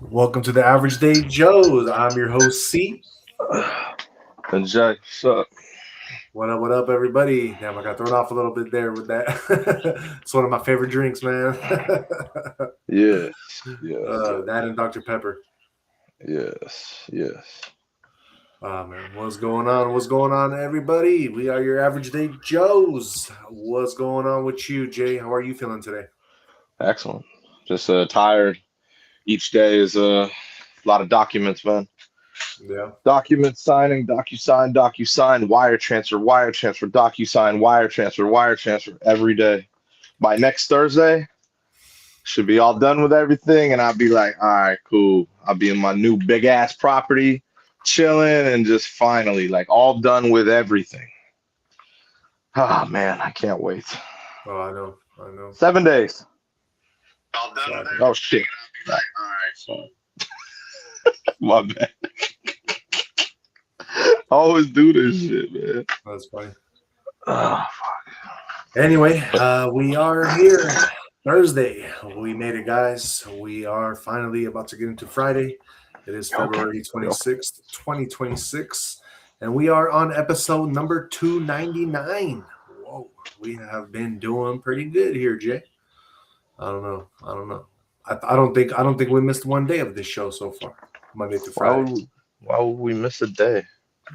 Welcome to the Average Day Joes. I'm your host, C. And Jay, what's up? What up, everybody? Damn, I got thrown off a little bit there with that. It's one of my favorite drinks, man. Yes, yes, That and Dr. Pepper. yes. Man, what's going on? What's going on, everybody? We are your Average Day Joes. What's going on with you, Jay? How are you feeling today? Excellent. Just tired. Each day is a lot of documents, man. Yeah. Document signing, DocuSign, wire transfer, DocuSign, wire transfer every day. By next Thursday, should be all done with everything, and I'll be like, all right, cool. I'll be in my new big ass property, chilling, and just finally like all done with everything. Ah man, I can't wait. Oh, I know. I know. 7 days. All done with Oh everything. shit. All right. Sorry. My bad. I always do this shit, man. That's funny. Oh, Anyway, we are here Thursday. We made it, guys. We are finally about to get into Friday. It is February okay. 26th, 2026, and we are on episode number 299. Whoa, we have been doing pretty good here, Jay. I don't know. I don't think we missed one day of this show so far, Monday through Why Friday. would why would we miss a day?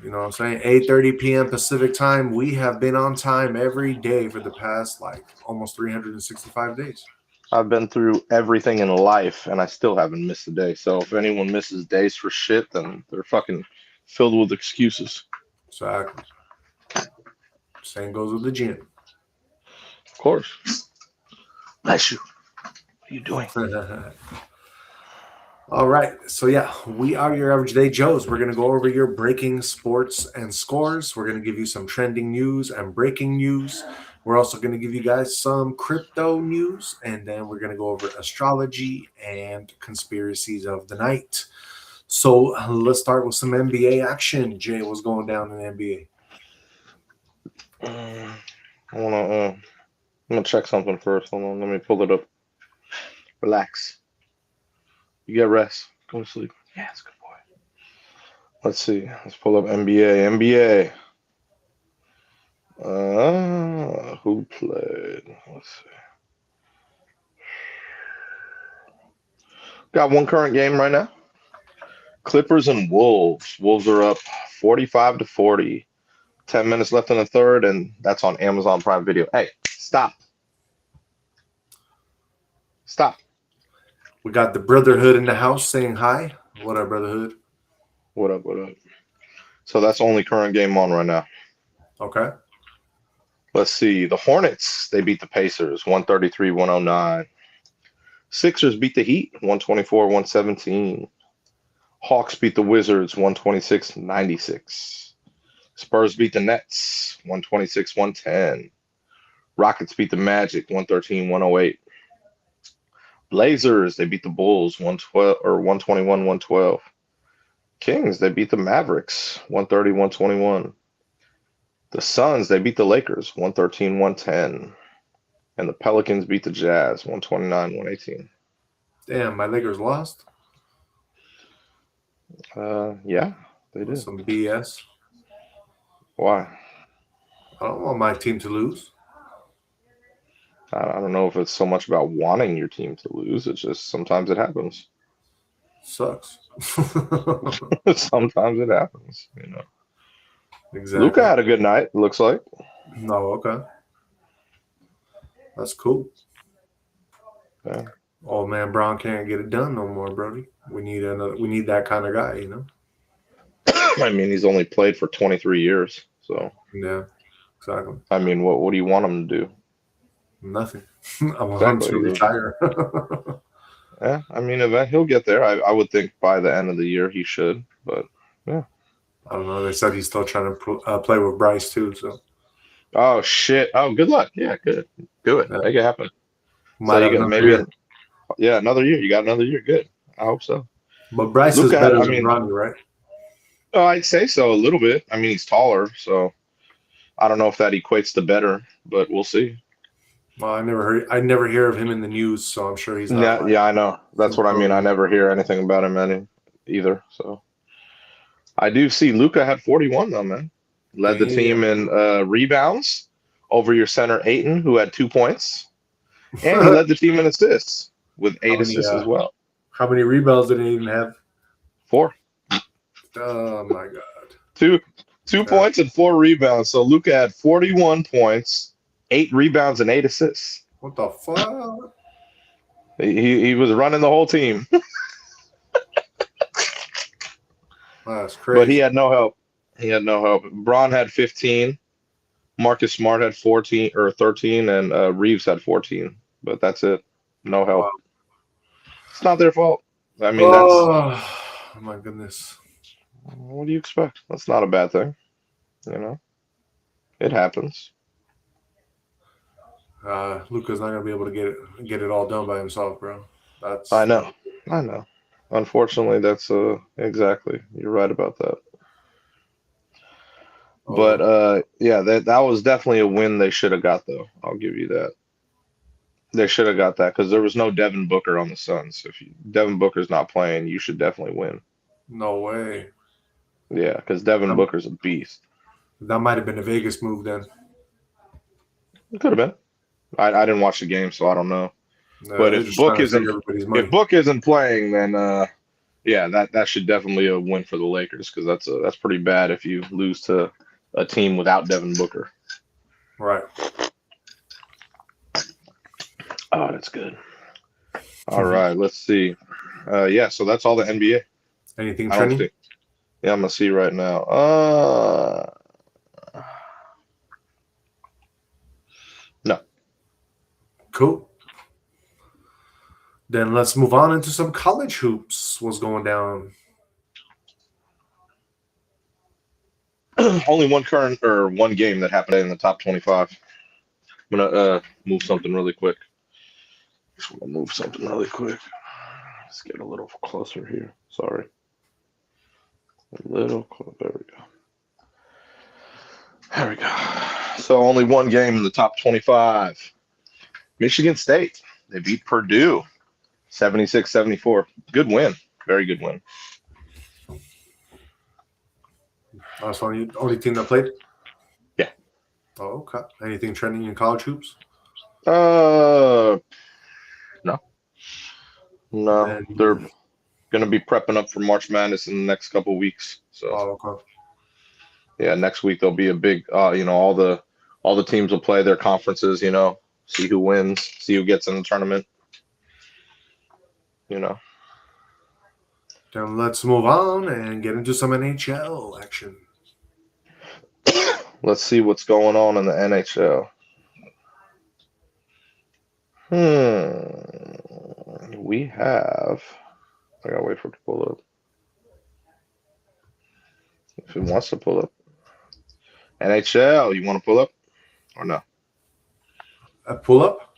You know what I'm saying? 8:30 p.m. Pacific time. We have been on time every day for the past like almost 365 days. I've been through everything in life and I still haven't missed a day. So if anyone misses days for shit, then they're fucking filled with excuses. Exactly. Same goes with the gym. Of course. Bless you. What are you doing? All right. So, yeah, we are your Average Day Joes. We're going to go over your breaking sports and scores. We're going to give you some trending news and breaking news. We're also going to give you guys some crypto news. And then we're going to go over astrology and conspiracies of the night. So, let's start with some NBA action. Jay, what's going down in the NBA? I wanna I'm gonna check something first. Hold on, let me pull it up. Relax. You get rest. Go to sleep. Yes, good boy. Let's see. Let's pull up NBA. NBA. Who played? Let's see. Got one current game right now. Clippers and Wolves. Wolves are up 45 to 40. 10 minutes left in the third, and that's on Amazon Prime Video. Hey, stop. Stop. We got the Brotherhood in the house saying hi. What up, Brotherhood? What up, what up? So that's the only current game on right now. Okay. Let's see. The Hornets, they beat the Pacers 133-109. Sixers beat the Heat 124-117. Hawks beat the Wizards 126-96. Spurs beat the Nets 126-110. Rockets beat the Magic 113-108. Blazers, they beat the Bulls 112 or 121-112. Kings, they beat the Mavericks 130-121. The Suns, they beat the Lakers 113-110. And the Pelicans beat the Jazz 129-118. Damn, my Lakers lost. Yeah, they That's did. some BS. Why? I don't want my team to lose. I don't know if it's so much about wanting your team to lose. It's just sometimes it happens. Sucks. Sometimes it happens, you know. Luca Exactly. had a good night, it looks like. No, okay. That's cool. Yeah. Old man Brown can't get it done no more, Brody. We need that kind of guy, you know? I mean, he's only played for 23 years. So, Yeah, exactly. I mean, what do you want him to do? Nothing. I want him Exactly. to retire. Yeah, I mean, he'll get there. I would think by the end of the year he should. But, yeah. I don't know. They said he's still trying to play with Bryce, too, so Oh, shit. Oh, good luck. Yeah, good. Do it. yeah. Make it happen. So Might you have got another maybe, year. yeah, another year. You got another year. Good. I hope so. But Bryce is Luca, better I than mean, Ronnie, right? oh, I'd say so a little bit. I mean, he's taller, so I don't know if that equates to better, but we'll see. Well, I never hear of him in the news, so I'm sure he's not Yeah, like yeah, I know. That's what I mean. I super. never hear anything about him either. So I do see Luca had 41 though, man. Led the team Damn. in rebounds over your center Aiton, who had 2 points, and he led the team in assists with How 8 assists as well. how many rebounds did he even have? 4, Oh my god. 2, 2 Yeah. points and 4 rebounds. So Luca had 41 points, 8 rebounds, and 8 assists. What the fuck? He was running the whole team, That's but he crazy. had no help. He had no help. Braun had 15. Marcus Smart had 14 or 13, and Reeves had 14. But that's it. No help. Wow. It's not their fault. I mean, that's Oh my goodness. what do you expect? That's not a bad thing. You know, it happens. Luca's not gonna be able to get it all done by himself, bro. I That's know. I know. Unfortunately, that's exactly. You're right about that. But oh yeah, that was definitely a win they should have got though. I'll give you that. They should have got that because there was no Devin Booker on the Suns. If Devin Booker's not playing, you should definitely win. no way. Yeah, because Devin That, Booker's a beast. that might have been a Vegas move then. It could have been. I didn't watch the game, so I don't know. But They're just trying to save everybody's If money. Book isn't playing, then yeah, that should definitely a win for the Lakers because that's pretty bad if you lose to a team without Devin Booker. Right. Oh, that's good. All right, let's see. Yeah, so that's all the NBA. Anything I don't trending? think. Yeah, I'm gonna see right now. No. Cool. Then let's move on into some college hoops. What's going down? Only one game that happened in the top 25. I'm gonna move something really quick. Just want to move something really quick. Let's get a little closer here. Sorry. A little closer. There we go. There we go. So only one game in the top 25. Michigan State. They beat Purdue 76-74. Good win. Very good win. That's the only team that played? Yeah. Oh, okay. Anything trending in college hoops? No. No. And, They're gonna be prepping up for March Madness in the next couple weeks. So oh, okay. yeah, next week there'll be a big all the teams will play their conferences, see who wins, see who gets in the tournament. Then let's move on and get into some NHL action. Let's see what's going on in the NHL. We have. I gotta wait for it to pull up. If it wants to pull up. NHL, you want to pull up or no? Pull up?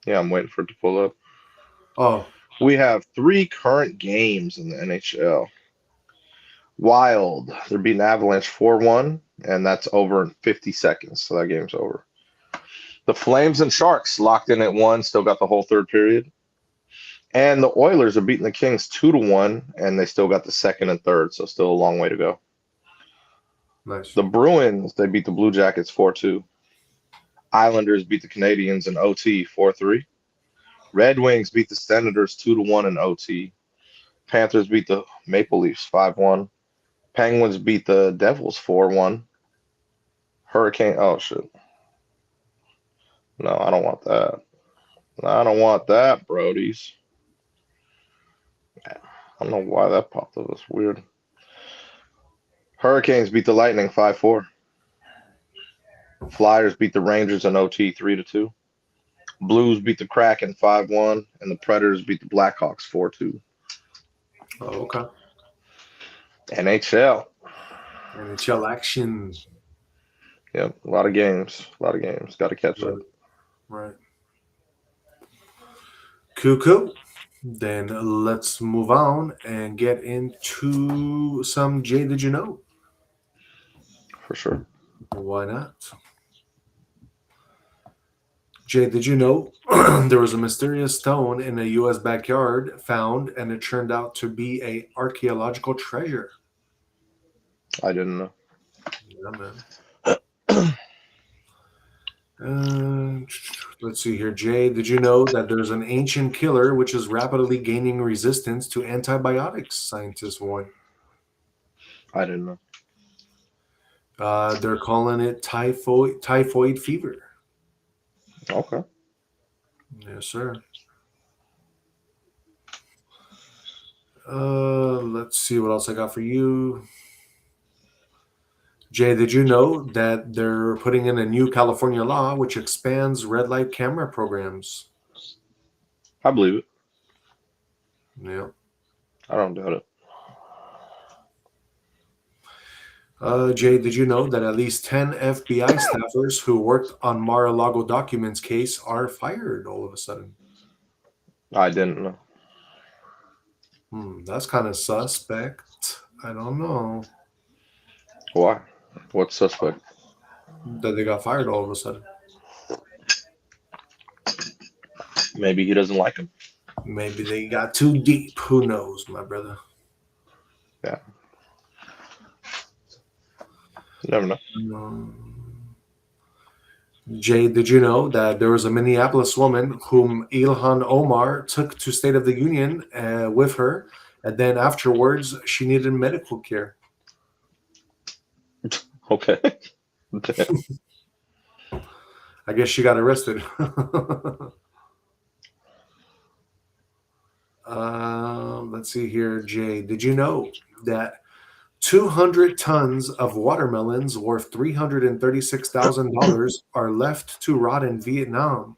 Yeah, I'm waiting for it to pull up. Oh, We have 3 current games in the NHL. Wild, they're beating Avalanche 4-1, and that's over in 50 seconds. So that game's over. The Flames and Sharks locked in at 1, still got the whole third period. And the Oilers are beating the Kings 2-1, and they still got the second and third, so still a long way to go. nice. The Bruins, they beat the Blue Jackets 4-2. Islanders beat the Canadiens in OT 4-3. Red Wings beat the Senators 2-1 in OT. Panthers beat the Maple Leafs 5-1. Penguins beat the Devils 4-1. Hurricane, oh shit. No, I don't want that. I don't want that, Brodies. I don't know why that popped up. That's weird. Hurricanes beat the Lightning 5-4. Flyers beat the Rangers in OT 3-2. Blues beat the Kraken 5-1, and the Predators beat the Blackhawks 4-2. Oh, okay. NHL. NHL action. Yep, a lot of games. Got to catch up. Right. Cool. Then let's move on and get into some Jay Did You Know? For sure. Why not? Jay, did you know there was a mysterious stone in a U.S. backyard found, and it turned out to be a archaeological treasure? I didn't know. Yeah, man. Let's see here, Jay. Did you know that there's an ancient killer which is rapidly gaining resistance to antibiotics? Scientists warn. I didn't know. They're calling it typhoid fever. Okay. Yes, sir. Let's see what else I got for you. Jay, did you know that they're putting in a new California law which expands red light camera programs? I believe it. Yeah. I don't doubt it. Jay, did you know that at least 10 FBI staffers who worked on Mar-a-Lago documents case are fired all of a sudden? I didn't know. That's kind of suspect. I don't know Why? What's suspect? that they got fired all of a sudden. Maybe he doesn't like him. Maybe they got too deep. Who knows, my brother? Yeah. You never know. Jay, did you know that there was a Minneapolis woman whom Ilhan Omar took to State of the Union with her, and then afterwards she needed medical care? Okay. Damn. I guess she got arrested. Let's see here, Jay. Did you know that 200 tons of watermelons worth $336,000 are left to rot in Vietnam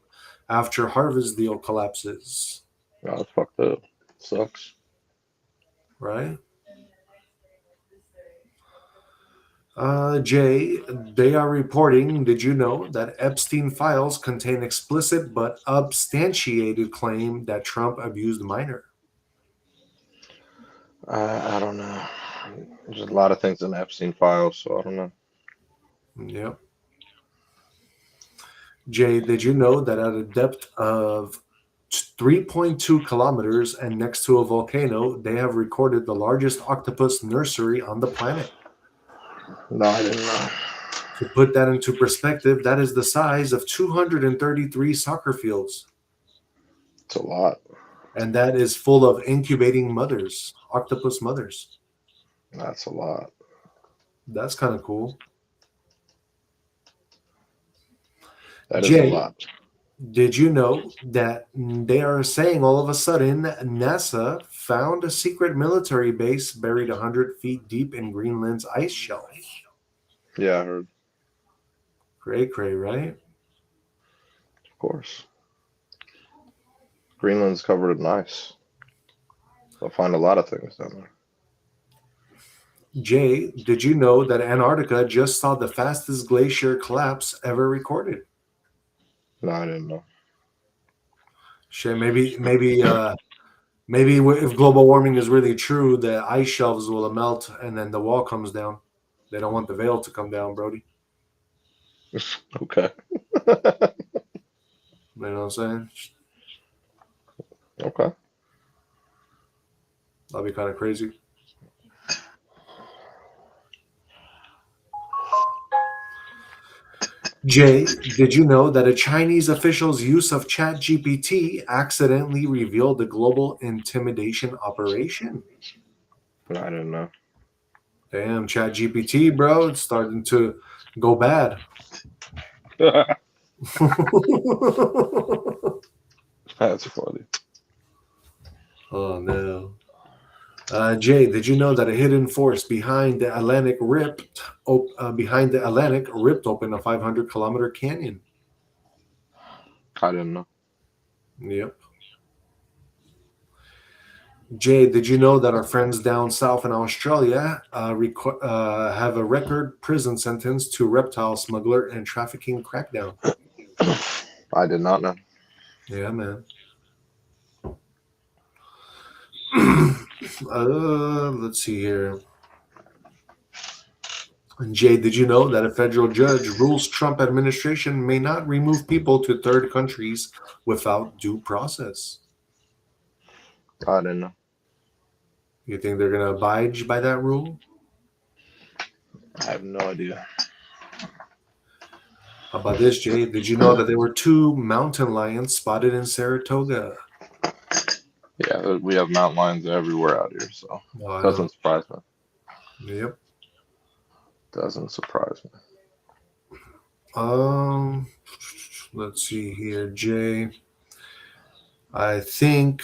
after harvest deal collapses? Oh, that's fucked up. Sucks. Right? Jay, they are reporting. Did you know that Epstein files contain explicit but substantiated claim that Trump abused minor? I don't know. There's a lot of things in Epstein files, so I don't know. Yep. Jay, did you know that at a depth of 3.2 kilometers and next to a volcano, they have recorded the largest octopus nursery on the planet? No, I didn't know. To put that into perspective, that is the size of 233 soccer fields. It's a lot. And that is full of incubating mothers, octopus mothers. That's a lot. That's kind of cool. That is a Jay, lot. did you know that they are saying all of a sudden NASA found a secret military base buried 100 feet deep in Greenland's ice shelf? Yeah, I heard. Cray, right? Of course. Greenland's covered in ice. They'll find a lot of things down there. Jay, did you know that Antarctica just saw the fastest glacier collapse ever recorded? No, I didn't know. Shit, maybe if global warming is really true, the ice shelves will melt and then the wall comes down. They don't want the veil to come down, Brody. Okay. You know what I'm saying? Okay. That'd be kind of crazy. Jay, did you know that a Chinese official's use of ChatGPT accidentally revealed a global intimidation operation? No, I didn't know. Damn, ChatGPT, bro, it's starting to go bad. That's funny. Oh no. Jay, did you know that a hidden force behind the Atlantic ripped open a 500-kilometer canyon? I didn't know. Yep. Jay, did you know that our friends down south in Australia have a record prison sentence to reptile smuggler and trafficking crackdown? I did not know. Yeah, man. Let's see here. And Jay, did you know that a federal judge rules Trump administration may not remove people to third countries without due process? I didn't know. You think they're going to abide by that rule? I have no idea. How about this, Jay? Did you know that there were 2 mountain lions spotted in Saratoga? Yeah, we have mountain lions everywhere out here, so Oh, doesn't surprise me. Yep. Doesn't surprise me. Let's see here, Jay. I think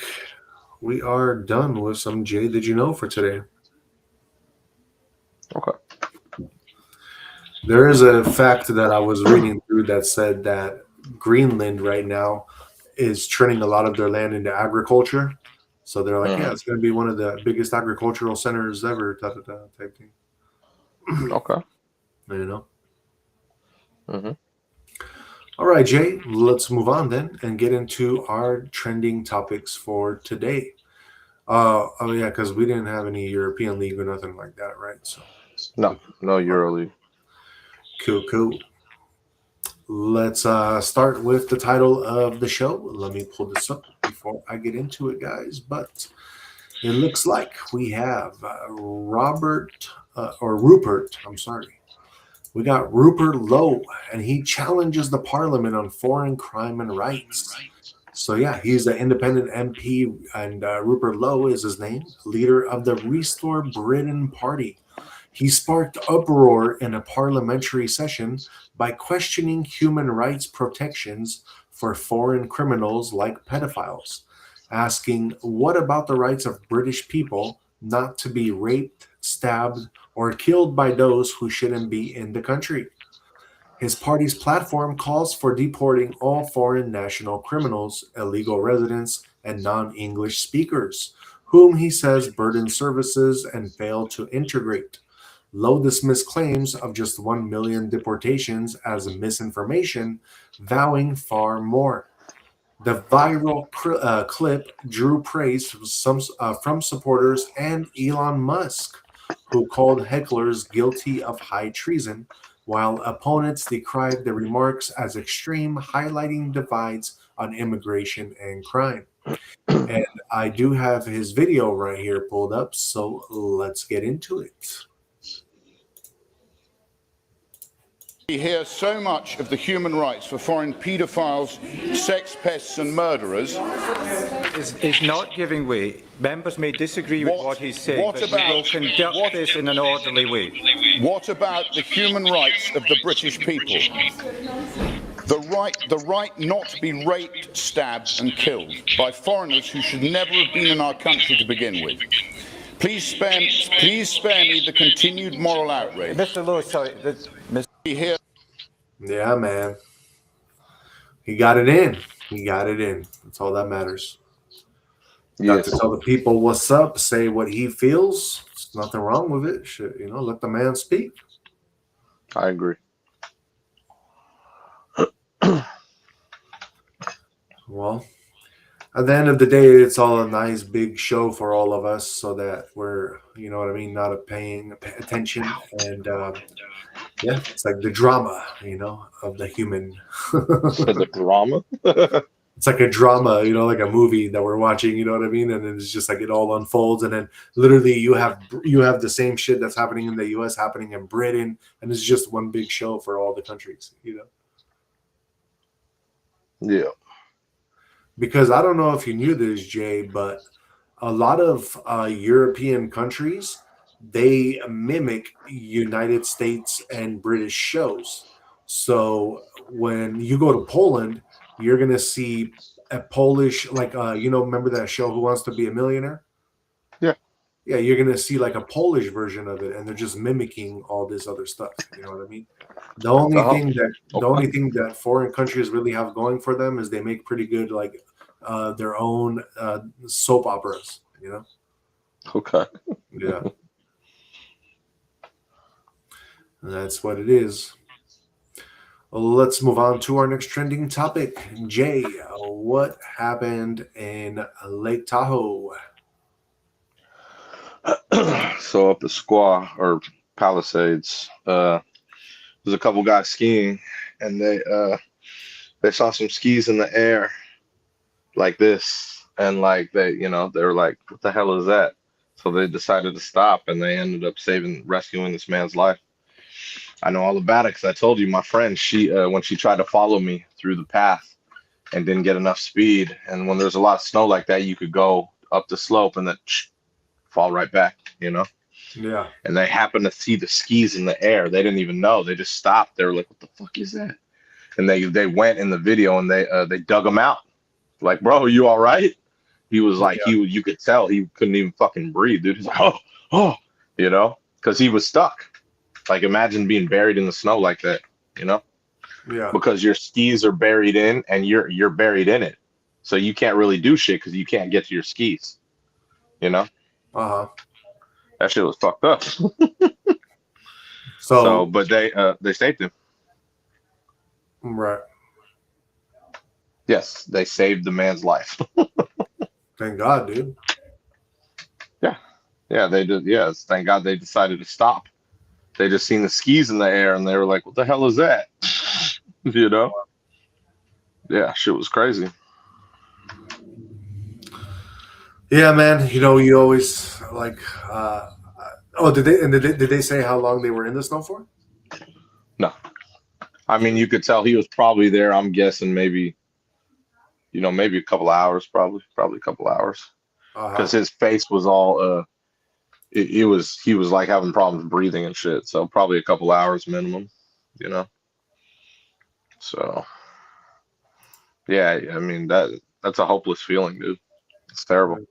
we are done with some Jay Did You Know for today. Okay. There is a fact that I was reading through that said that Greenland right now is turning a lot of their land into agriculture. So they're like, yeah, it's going to be one of the biggest agricultural centers ever, type thing. Okay. You know? Mm-hmm. All right, Jay, let's move on then and get into our trending topics for today. Oh yeah, because we didn't have any European League or nothing like that, right? So no EuroLeague. Cool. Let's start with the title of the show. Let me pull this up before I get into it, guys. But it looks like we have Rupert. I'm sorry. We got Rupert Lowe, and he challenges the Parliament on foreign crime and rights. So yeah, he's an independent MP, and Rupert Lowe is his name, leader of the Restore Britain Party. He sparked uproar in a parliamentary session by questioning human rights protections for foreign criminals like pedophiles, asking, what about the rights of British people not to be raped, stabbed, or killed by those who shouldn't be in the country? His party's platform calls for deporting all foreign national criminals, illegal residents, and non-English speakers, whom he says burden services and fail to integrate. Lowe dismissed claims of just 1 million deportations as misinformation, vowing far more. The viral clip drew praise from supporters and Elon Musk, who called hecklers guilty of high treason, while opponents decried the remarks as extreme, highlighting divides on immigration and crime. And I do have his video right here pulled up, so let's get into it. We hear so much of the human rights for foreign paedophiles, sex pests and murderers. Is not giving way. Members may disagree with what he's saying, but we will conduct this in an orderly way. What about the human rights of the British people? The right not to be raped, stabbed and killed by foreigners who should never have been in our country to begin with. Please spare me the continued moral outrage. Mr. Lowe, sorry. Here. Yeah, man. He got it in. That's all that matters. Got to tell the people what's up, say what he feels. There's nothing wrong with it. Should, let the man speak. I agree. Well, at the end of the day, it's all a nice big show for all of us so that we're, not paying attention. And yeah, it's like the drama, of the human. The drama? It's like a drama, like a movie that we're watching, you know what I mean? And it's just like it all unfolds. And then literally you have the same shit that's happening in the US happening in Britain. And it's just one big show for all the countries, Yeah. Because I don't know if you knew this, Jay, but a lot of European countries, they mimic United States and British shows. So when you go to Poland, you're going to see a Polish, remember that show, Who Wants to Be a Millionaire? Yeah. Yeah, you're going to see like a Polish version of it, and they're just mimicking all this other stuff. You know what I mean? The only thing that foreign countries really have going for them is they make pretty good, their own soap operas, Okay. Yeah. That's what it is. Let's move on to our next trending topic. Jay, what happened in Lake Tahoe? So up the Squaw, or Palisades. There's a couple guys skiing, and they saw some skis in the air like this, and like they were like, "What the hell is that?" So they decided to stop, and they ended up rescuing this man's life. I know all about it because I told you my friend, she when she tried to follow me through the path and didn't get enough speed, and when there's a lot of snow like that, you could go up the slope and then fall right back, Yeah. And they happened to see the skis in the air. They didn't even know. They just stopped. They were like, "What the fuck is that?" And they went in the video and they dug him out. Like, "Bro, are you all right?" He was like, you could tell he couldn't even fucking breathe, dude. He's like, oh, because he was stuck. Like, imagine being buried in the snow like that, Yeah. because your skis are buried in and you're buried in it. So you can't really do shit because you can't get to your skis, Uh-huh. That shit was fucked up. So but they saved him. right. Yes, they saved the man's life. Thank God, dude. Yeah, they did. Yes, thank God they decided to stop. They just seen the skis in the air and they were like, "What the hell is that?" Yeah, shit was crazy. Yeah, man. You always like. Did they say how long they were in the snow for? No, I mean you could tell he was probably there. I'm guessing maybe a couple hours, probably a couple hours, because his face was all he was like having problems breathing and shit. So probably a couple hours minimum, So yeah, I mean that's a hopeless feeling, dude. It's terrible.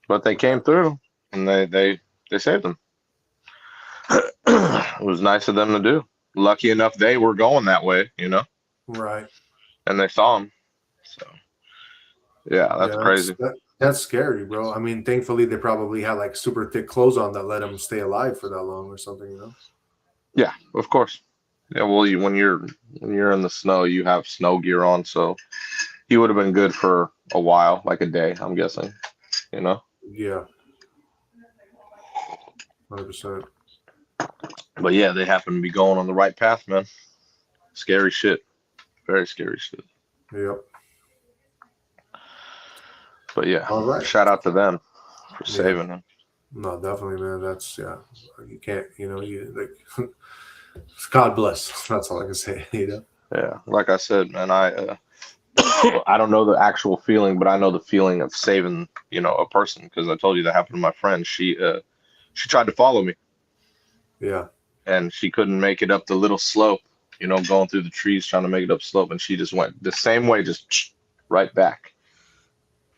But they came through and they saved him. It was nice of them to do. Lucky enough they were going that way, Right. and they saw him. So yeah, that's crazy. That's scary, bro. I mean, thankfully they probably had like super thick clothes on that let them stay alive for that long or something, Yeah, of course. Yeah, well, when you're in the snow, you have snow gear on, so he would have been good for a while, like a day, I'm guessing. Yeah. 100%. But yeah, they happen to be going on the right path, man. Scary shit. Very scary shit. Yep. But yeah, all right. Shout out to them for saving him. No, definitely, man. That's you can't, like God bless. That's all I can say, Yeah, like I said, man, I don't know the actual feeling, but I know the feeling of saving, a person, because I told you that happened to my friend. She tried to follow me. Yeah. And she couldn't make it up the little slope, going through the trees trying to make it up slope, and she just went the same way, just right back.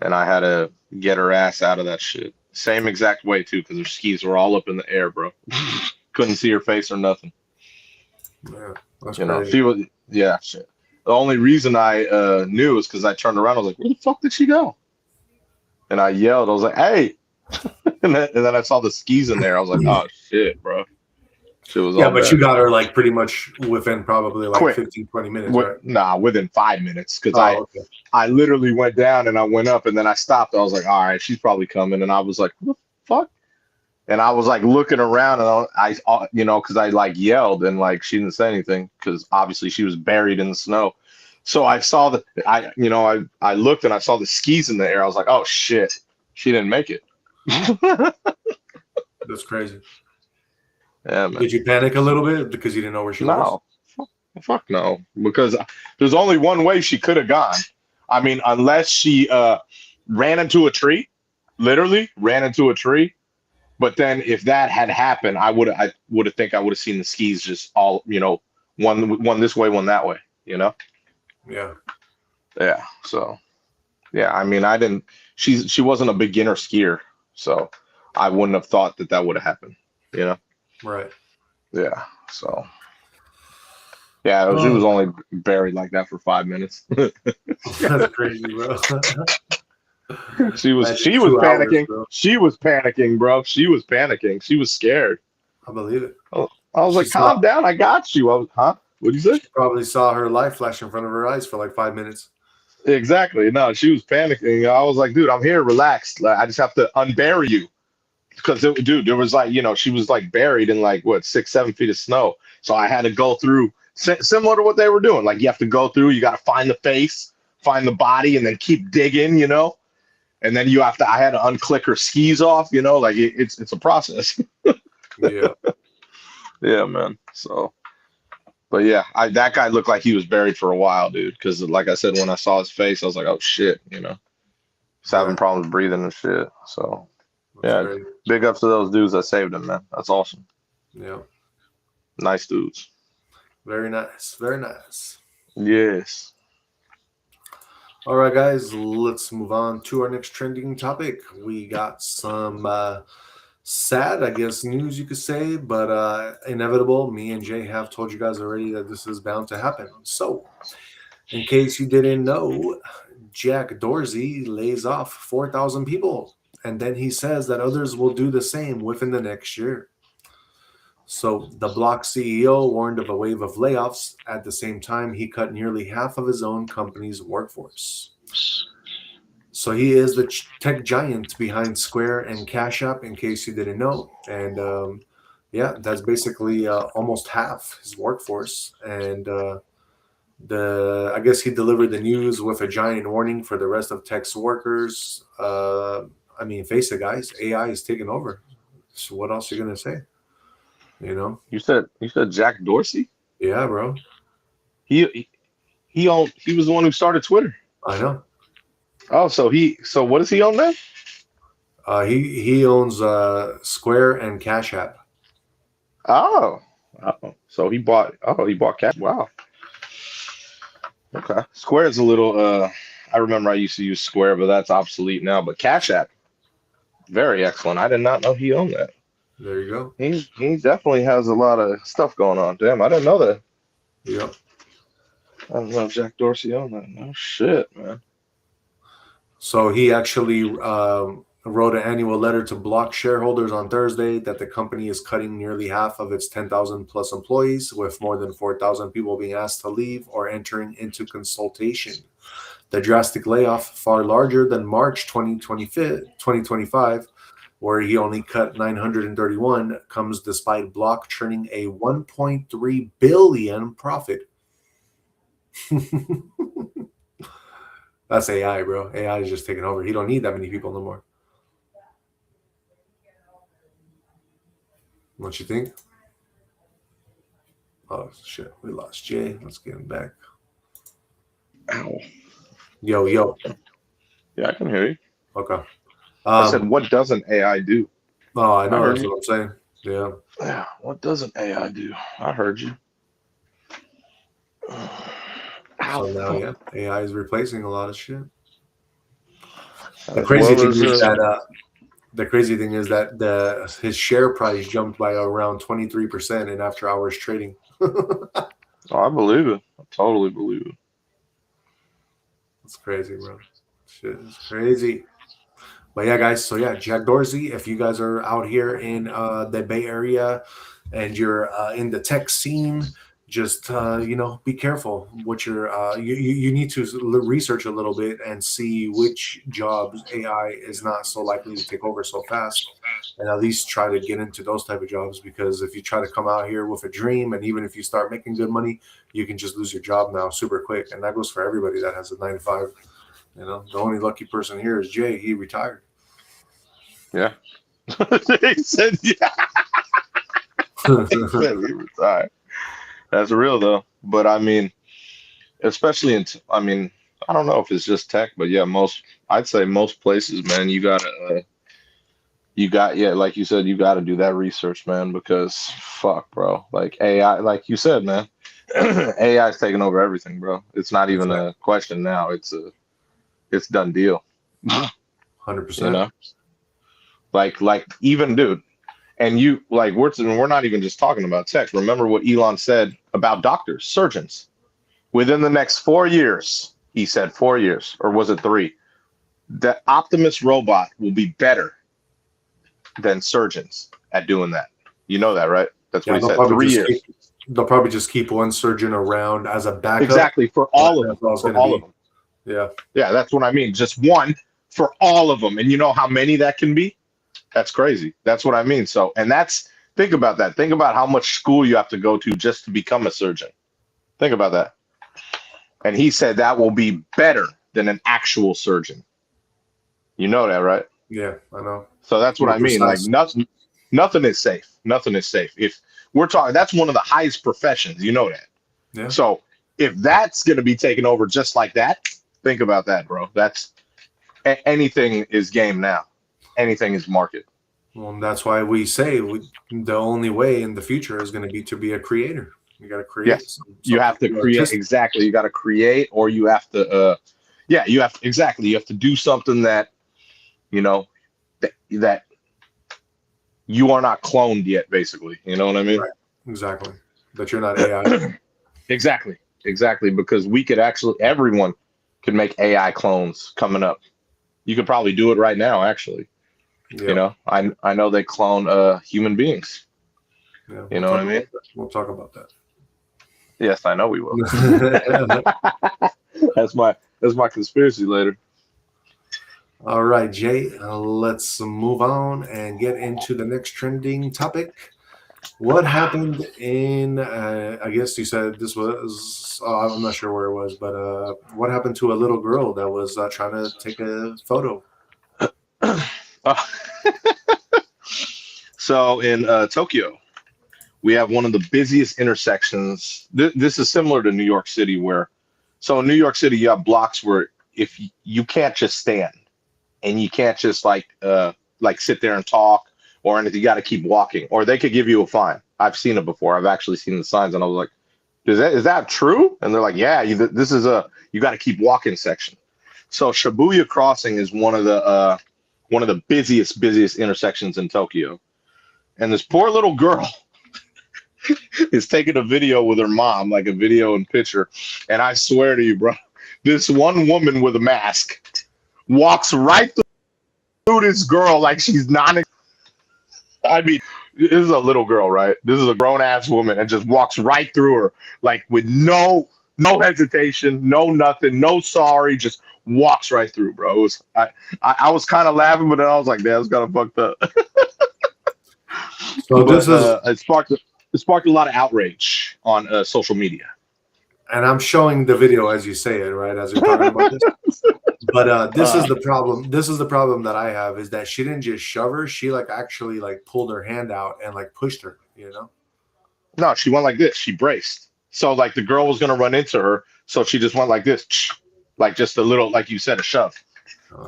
And I had to get her ass out of that shit. Same exact way too, because her skis were all up in the air, bro. Couldn't see her face or nothing. Yeah, that's crazy. She was shit. The only reason I knew is because I turned around. I was like, "Where the fuck did she go?" And I yelled. I was like, "Hey!" and then I saw the skis in there. I was like, "Oh shit, bro." She was but bad. You got her like pretty much within probably like quick. 15, 20 minutes, right? Nah, within 5 minutes, because I literally went down and I went up and then I stopped. I was like, all right, she's probably coming, and I was like, what the fuck? And I was like looking around, and I because I like yelled and like she didn't say anything because obviously she was buried in the snow. So I saw I looked and I saw the skis in the air. I was like, oh shit, she didn't make it. That's crazy. Yeah, man. Did you panic a little bit because you didn't know where she was? Fuck no. Because there's only one way she could have gone. I mean, unless she ran into a tree, literally ran into a tree. But then if that had happened, I would have seen the skis just all, one this way, one that way, Yeah. Yeah. So, yeah, I mean, she wasn't a beginner skier, so I wouldn't have thought that would have happened, Right. Yeah. So. Yeah, she was only buried like that for 5 minutes. That's crazy, bro. She was panicking. Hours, she was panicking, bro. She was panicking. She was scared. I believe it. I was like, calm down. I got you. What did you say? She probably saw her life flash in front of her eyes for like 5 minutes. Exactly. No, she was panicking. I was like, dude, I'm here. Relax. I just have to unbury you. because dude, there was like, she was like buried in like what 6-7 feet of snow. So I had to go through similar to what they were doing. Like you have to go through, you got to find the face, find the body, and then keep digging, and then I had to unclick her skis off, like it's a process. Yeah. Yeah, man. So, but yeah, that guy looked like he was buried for a while, dude. Because like I said, when I saw his face, I was like, oh shit, he's having problems breathing and shit. So, yeah, great. big ups to those dudes that saved him, man. That's awesome. Yeah. Nice dudes. Very nice. Very nice. Yes. All right, guys, let's move on to our next trending topic. We got some sad, I guess, news you could say, but inevitable. Me and Jay have told you guys already that this is bound to happen. So, in case you didn't know, Jack Dorsey lays off 4,000 people, and then he says that others will do the same within the next year. So the Block CEO warned of a wave of layoffs. At the same time, he cut nearly half of his own company's workforce. So he is the tech giant behind Square and Cash App, in case you didn't know. And yeah, that's basically almost half his workforce. And I guess he delivered the news with a giant warning for the rest of tech's workers. I mean, face it, guys, AI is taking over. So what else are you gonna say? You said Jack Dorsey? Yeah, bro. He was the one who started Twitter. I know. Oh, so what does he own then? He owns Square and Cash App. Oh, so he bought Cash. Wow. Okay. Square is a little. I remember I used to use Square, but that's obsolete now. But Cash App, very excellent. I did not know he owned that. There you go. He definitely has a lot of stuff going on. Damn, I didn't know that. Yep. I don't know if Jack Dorsey owned that. No shit, man. So he actually wrote an annual letter to Block shareholders on Thursday that the company is cutting nearly half of its 10,000 plus employees, with more than 4,000 people being asked to leave or entering into consultation. The drastic layoff, far larger than March 2025, where he only cut 931, comes despite Block churning a 1.3 billion profit. That's AI, bro. AI is just taking over. He don't need that many people no more. What you think? Oh shit, we lost Jay. Let's get him back. Ow. Yo. Yeah, I can hear you. Okay. I said, what doesn't AI do? Oh, I know. That's what I'm saying. Yeah. Yeah. What doesn't AI do? I heard you. So now, yeah, AI is replacing a lot of shit. The crazy thing is that his share price jumped by around 23% in after hours trading. Oh, I believe it. I totally believe it. That's crazy, bro. Shit is crazy. But yeah, guys. So yeah, Jack Dorsey. If you guys are out here in the Bay Area and you're in the tech scene, just be careful what you need to research a little bit and see which jobs AI is not so likely to take over so fast, and at least try to get into those type of jobs, because if you try to come out here with a dream, and even if you start making good money, you can just lose your job now super quick. And that goes for everybody that has a 9-to-5. The only lucky person here is Jay. He retired. Yeah. He said yeah. He said he retired. That's real though. But I mean, especially I don't know if it's just tech, but yeah, I'd say most places, man, like you said, you gotta do that research, man, because fuck, bro. Like AI, like you said, man, AI is taking over everything, bro. It's not even a question now. It's done deal. 100%. Like even dude. And we're not even just talking about tech. Remember what Elon said about doctors, surgeons. Within the next 4 years, he said 4 years, or was it 3? The Optimus robot will be better than surgeons at doing that. You know that, right? That's what he said. 3 years. They'll probably just keep one surgeon around as a backup. Exactly, for all of them. For all of them. Yeah. Yeah, that's what I mean. Just one for all of them. And you know how many that can be? That's crazy. That's what I mean. So, and think about that. Think about how much school you have to go to just to become a surgeon. Think about that. And he said that will be better than an actual surgeon. You know that, right? Yeah, I know. So that's what I mean. Like nothing is safe. Nothing is safe. If we're talking, that's one of the highest professions. You know that. Yeah. So if that's going to be taken over just like that, think about that, bro. That's anything is game now. Anything is market. Well, that's why we say the only way in the future is going to be to be a creator. You got to create. Yes, you have to create. Artistic. Exactly. You got to create, or you have to. You have to, exactly. You have to do something that, you know, that you are not cloned yet. Basically, you know what I mean? Right. Exactly. That you're not AI. Exactly. Because we could everyone could make AI clones coming up. You could probably do it right now, actually. Yep. You know, I know they clone human beings. Yeah, you know what I mean? We'll talk about that. Yes, I know we will. That's my conspiracy later. All right, Jay, let's move on and get into the next trending topic. What happened in, I guess you said this was, I'm not sure where it was, but what happened to a little girl that was trying to take a photo? So in Tokyo, we have one of the busiest intersections. This is similar to New York City, so in New York City, you have blocks where if you can't just stand and you can't just like sit there and talk or anything, you got to keep walking, or they could give you a fine. I've seen it before. I've actually seen the signs, and I was like, "Is that true?" And they're like, "Yeah, this is you got to keep walking section." So Shibuya Crossing is one of the busiest intersections in Tokyo, and this poor little girl is taking a video with her mom, like a video and picture, and I swear to you, bro, this one woman with a mask walks right through this girl like she's not. I mean, this is a little girl, right? This is a grown-ass woman, and just walks right through her, like with no hesitation, no nothing, no sorry, just walks right through, bro. It was, I was kind of laughing, but then I was like, "Damn, it's kind of fucked up." So it sparked a lot of outrage on social media. And I'm showing the video as you say it, right? As you're talking about this. But this is the problem. This is the problem that I have, is that she didn't just shove her. She actually pulled her hand out and pushed her, you know? No, she went like this. She braced. So the girl was going to run into her. So she just went like this, like just a little, like you said, a shove.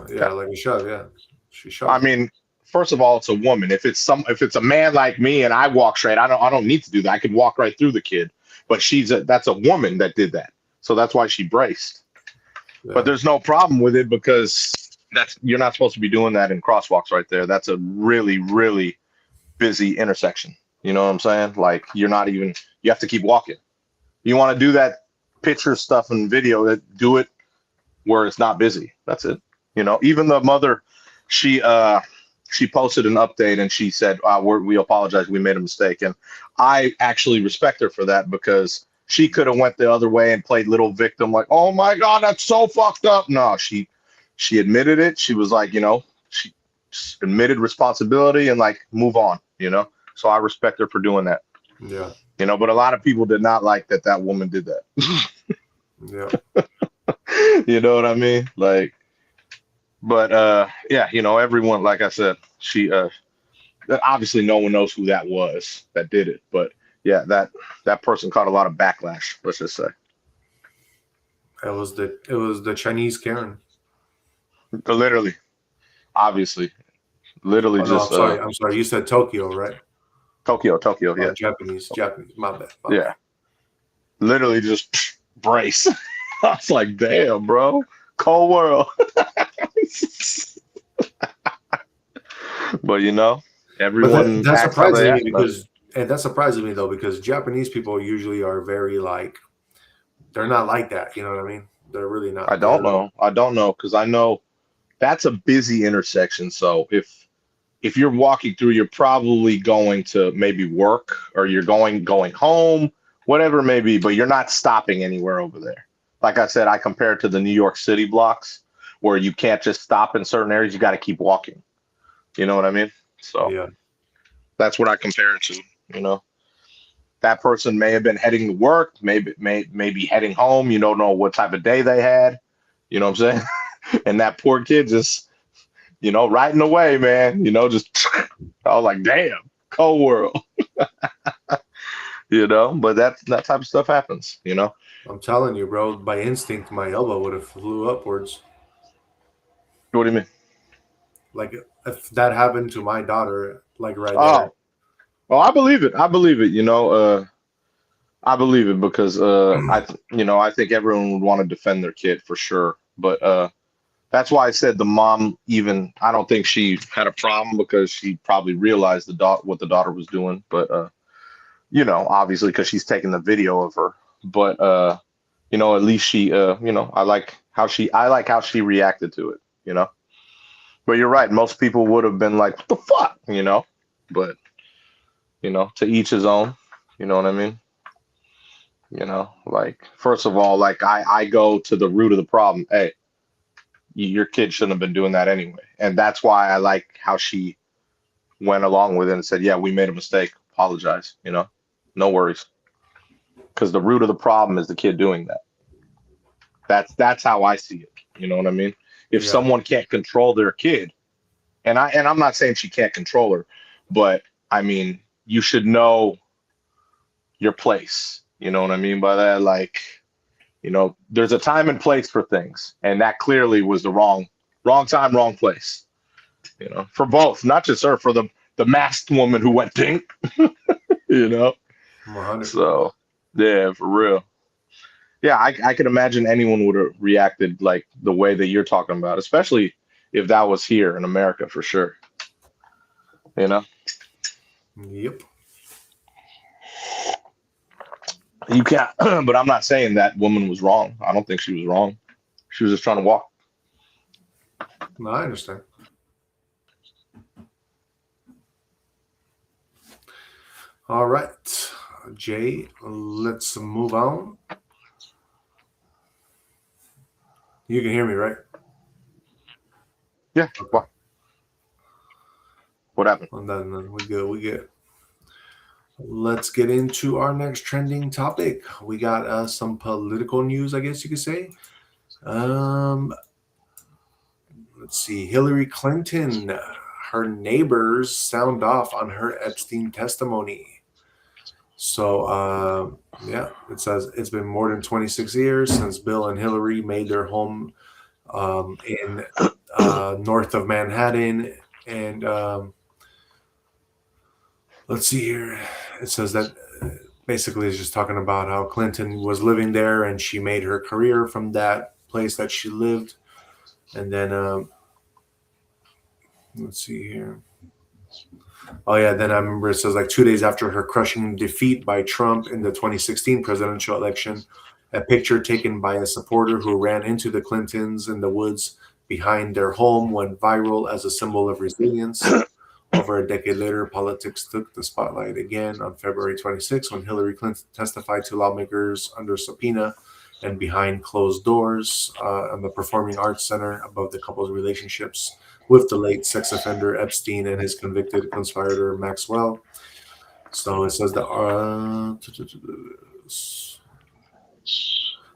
Yeah, like a shove. Yeah. She shoved. I mean, first of all, it's a woman. If it's a man like me and I walk straight, I don't need to do that. I could walk right through the kid. But that's a woman that did that. So that's why she braced. Yeah. But there's no problem with it, because you're not supposed to be doing that in crosswalks right there. That's a really, really busy intersection. You know what I'm saying? You have to keep walking. You want to do that picture stuff and video, do it where it's not busy. That's it. You know, even the mother, she posted an update and she said, we apologize, we made a mistake. And I actually respect her for that, because she could have went the other way and played little victim, like, "Oh my God, that's so fucked up." No, she admitted it. She was like, she admitted responsibility and move on, So I respect her for doing that. Yeah. But a lot of people did not like that woman did that. Yeah. You know what I mean? But yeah, everyone, like I said, she obviously no one knows who that was that did it, but yeah, that person caught a lot of backlash, let's just say. It was the Chinese Karen. Literally, obviously, literally. I'm sorry. You said Tokyo, right? Tokyo, yeah. Japanese. My bad. Yeah, literally just brace. I was like, damn, bro, cold world. But everyone. That's surprising me that's surprising me though, because Japanese people usually are very they're not like that. You know what I mean? They're really not. I don't know, because I know that's a busy intersection. So if you're walking through, you're probably going to maybe work, or you're going home, whatever it may be, but you're not stopping anywhere over there. Like I said, I compare it to the New York City blocks, where you can't just stop in certain areas. You got to keep walking. You know what I mean? So Yeah. that's what I compare it to. You know, that person may have been heading to work, maybe heading home. You don't know what type of day they had. You know what I'm saying? And that poor kid just, you know, riding away, man. You know, just I was like, damn, cold world. You know, but that type of stuff happens. You know. I'm telling you, bro, by instinct, my elbow would have flew upwards. What do you mean? Like if that happened to my daughter, like right there. Oh, well, I believe it. I believe it. You know, I believe it because you know, I think everyone would want to defend their kid for sure. But that's why I said the mom even I don't think she had a problem because she probably realized what the daughter was doing. But you know, obviously because she's taking the video of her. But you know, at least she you know, I like how she reacted to it, you know. But you're right, most people would have been like, what the fuck, you know? But you know, to each his own, you know what I mean? You know, like first of all, like I go to the root of the problem. Hey, your kid shouldn't have been doing that anyway. And that's why I like how she went along with it and said, yeah, we made a mistake. Apologize, you know, no worries. Because the root of the problem is the kid doing that. That's how I see it. You know what I mean? If Yeah. someone can't control their kid, and I'm not saying she can't control her, but I mean, you should know your place. You know what I mean by that? Like, you know, there's a time and place for things, and that clearly was the wrong time, wrong place. You know, for both, not just her, for the masked woman who went dink. You know, 100. so yeah, for real. Yeah, I could imagine anyone would have reacted like the way that you're talking about, especially if that was here in America for sure. You know, Yep. you can't. But I'm not saying that woman was wrong. I don't think she was wrong. She was just trying to walk. No, I understand. All right, Jay, let's move on. You can hear me, right? Yeah. What happened? Well, then we good. We good. Let's get into our next trending topic. We got some political news, I guess you could say. Let's see. Hillary Clinton, her neighbors sound off on her Epstein testimony. So, yeah, it says it's been more than 26 years since Bill and Hillary made their home in north of Manhattan. And let's see here. It says that basically it's just talking about how Clinton was living there and she made her career from that place that she lived. And then let's see here. Oh, yeah. Then I remember it says like 2 days after her crushing defeat by Trump in the 2016 presidential election, a picture taken by a supporter who ran into the Clintons in the woods behind their home went viral as a symbol of resilience. Over a decade later, politics took the spotlight again on February 26 when Hillary Clinton testified to lawmakers under subpoena and behind closed doors on the Performing Arts Center about the couple's relationships with the late sex offender Epstein and his convicted conspirator Maxwell. So it says that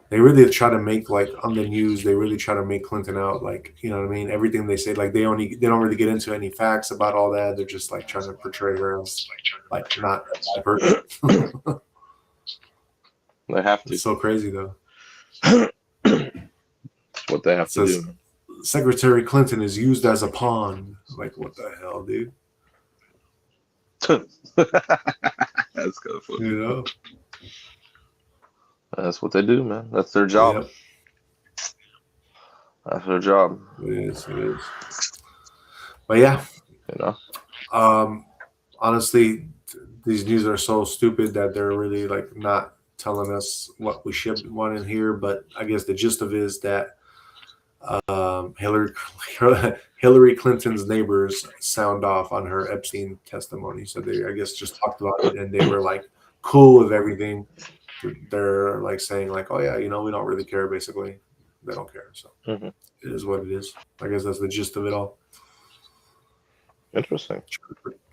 they really try to make, like, on the news, they really try to make Clinton out like, you know what I mean? Everything they say, like they don't really get into any facts about all that. They're just like trying to portray her as like not a bad person. They have to. It's so crazy though. What they have to do. Secretary Clinton is used as a pawn. Like, what the hell, dude? That's kind of funny. You know? That's what they do, man. That's their job. Yep. That's their job. It is. But yeah. You know? Honestly, these news are so stupid that they're really like not telling us what we should want to hear. But I guess the gist of it is that Hillary Clinton's neighbors sound off on her Epstein testimony. So they, I guess, just talked about it and they were like cool with everything. They're like saying like, oh yeah, you know, we don't really care. Basically, they don't care. So It is what it is. I guess that's the gist of it all. Interesting.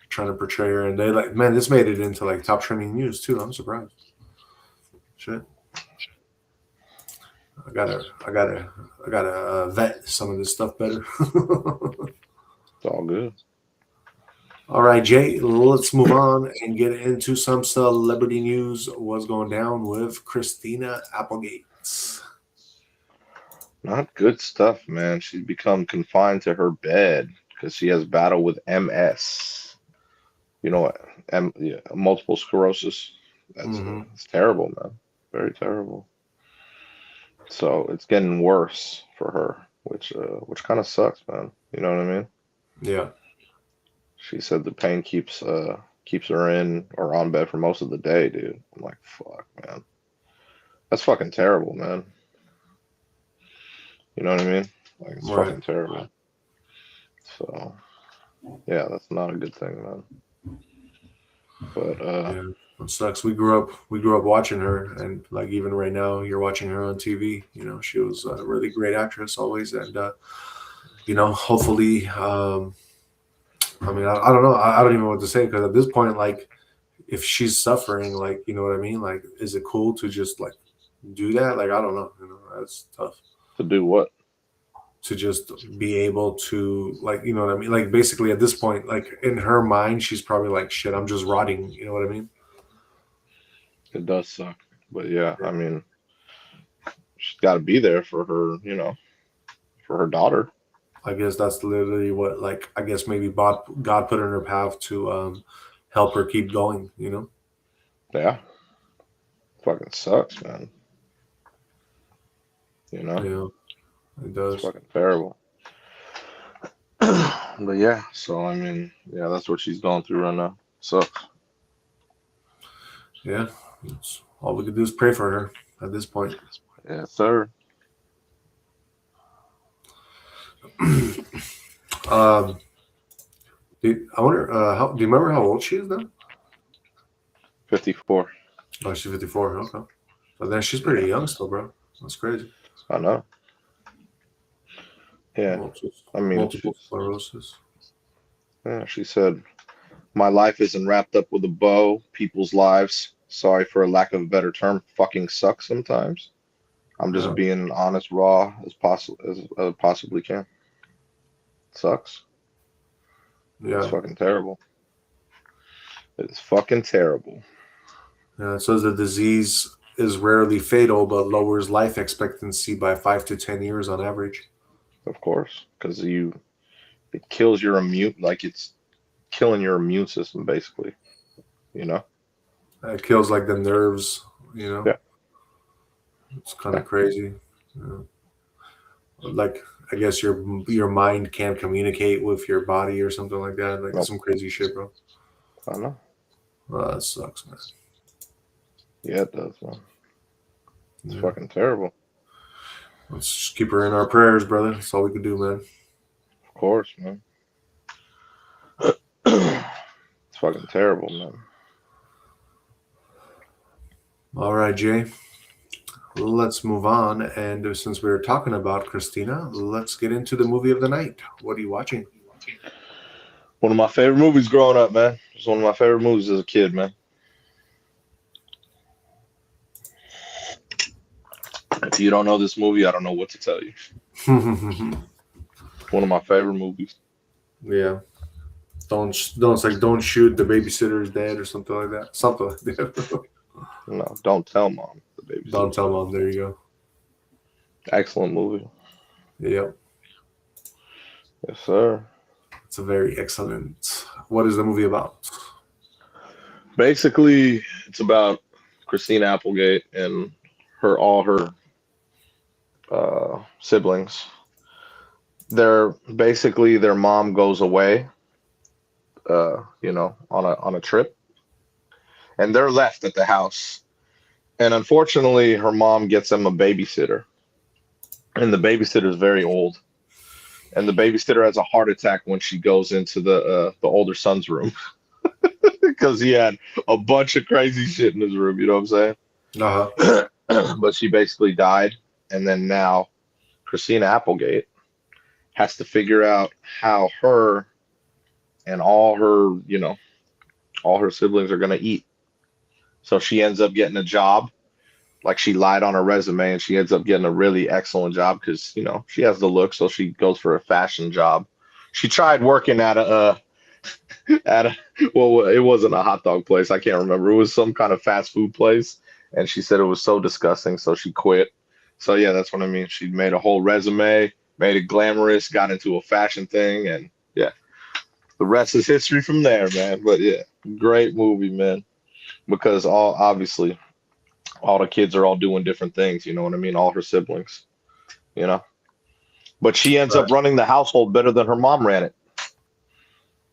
Trying to portray her, and they like, man, this made it into like top trending news too. I'm surprised. Shit. I gotta vet some of this stuff better. It's all good. All right, Jay, let's move on and get into some celebrity news. What's going down with Christina Applegate? Not good stuff, man. She's become confined to her bed because she has battle with MS. You know what? Multiple sclerosis. It's terrible, man. Very terrible. So it's getting worse for her, which kind of sucks, man. You know what I mean? Yeah. She said the pain keeps her in or on bed for most of the day, dude. I'm like, fuck, man. That's fucking terrible, man. You know what I mean? Like, it's fucking terrible. So, yeah, that's not a good thing, man. But yeah, it sucks. We grew up watching her, and like even right now, you're watching her on TV. You know, she was a really great actress always, and you know, hopefully, I mean, I don't know. I don't even know what to say because at this point, like, if she's suffering, like, you know what I mean? Like, is it cool to just like do that? Like, I don't know. You know, that's tough. To do what? To just be able to, like, you know what I mean? Like, basically at this point, like in her mind, she's probably like, shit, I'm just rotting. You know what I mean? It does suck. But yeah, I mean, she's got to be there for her, you know, for her daughter. I guess that's literally what, like, I guess maybe God put in her path to help her keep going, you know? Yeah. Fucking sucks, man. You know? Yeah, it does. It's fucking terrible. But yeah, so I mean, yeah, that's what she's going through right now. Sucks. Yeah, all we could do is pray for her at this point. Yeah, sir. I wonder, do you remember how old she is now? 54. Oh, she's 54. Okay. But then she's pretty young still, bro. That's crazy. I know. Yeah. Multiple sclerosis. Yeah, she said, my life isn't wrapped up with a bow. People's lives, sorry for a lack of a better term, fucking suck sometimes. I'm just being honest, raw as possibly can. Sucks. Yeah. It's fucking terrible. It's fucking terrible. Yeah, it says the disease is rarely fatal, but lowers life expectancy by 5 to 10 years on average. Of course, because it kills your it's killing your immune system, basically. You know? It kills like the nerves, you know? Yeah. It's kind of crazy. Yeah. Like, I guess your mind can't communicate with your body or something like that. Like some crazy shit, bro. I know. That sucks, man. Yeah, it does, man. It's fucking terrible. Let's just keep her in our prayers, brother. That's all we can do, man. Of course, man. It's fucking terrible, man. All right, Jay. Let's move on. And since we were talking about Christina, let's get into the movie of the night. What are you watching? One of my favorite movies growing up, man. It was one of my favorite movies as a kid, man. If you don't know this movie, I don't know what to tell you. One of my favorite movies. Yeah. Don't shoot, the babysitter is dead or something like that. Something like that. No, don't tell mom. The babysitter. Don't tell mom. There you go. Excellent movie. Yep. Yes, sir. It's a very excellent. What is the movie about? Basically, it's about Christina Applegate and all her siblings. Their mom goes away, you know, on a trip, and they're left at the house. And unfortunately, her mom gets them a babysitter, and the babysitter is very old. And the babysitter has a heart attack when she goes into the older son's room because he had a bunch of crazy shit in his room. You know what I'm saying? But she basically died, and then now Christina Applegate has to figure out how her and all her siblings are gonna eat. So she ends up getting a job. Like she lied on her resume, and she ends up getting a really excellent job because she has the look. So she goes for a fashion job. She tried working at a well, it wasn't a hot dog place. I can't remember. It was some kind of fast food place, and she said it was so disgusting, so she quit. So yeah, that's what I mean. She made a whole resume, made it glamorous, got into a fashion thing, and yeah, the rest is history from there, man. But yeah, great movie, man. Because obviously all the kids are all doing different things, you know what I mean? All her siblings, you know. But she ends up running the household better than her mom ran it.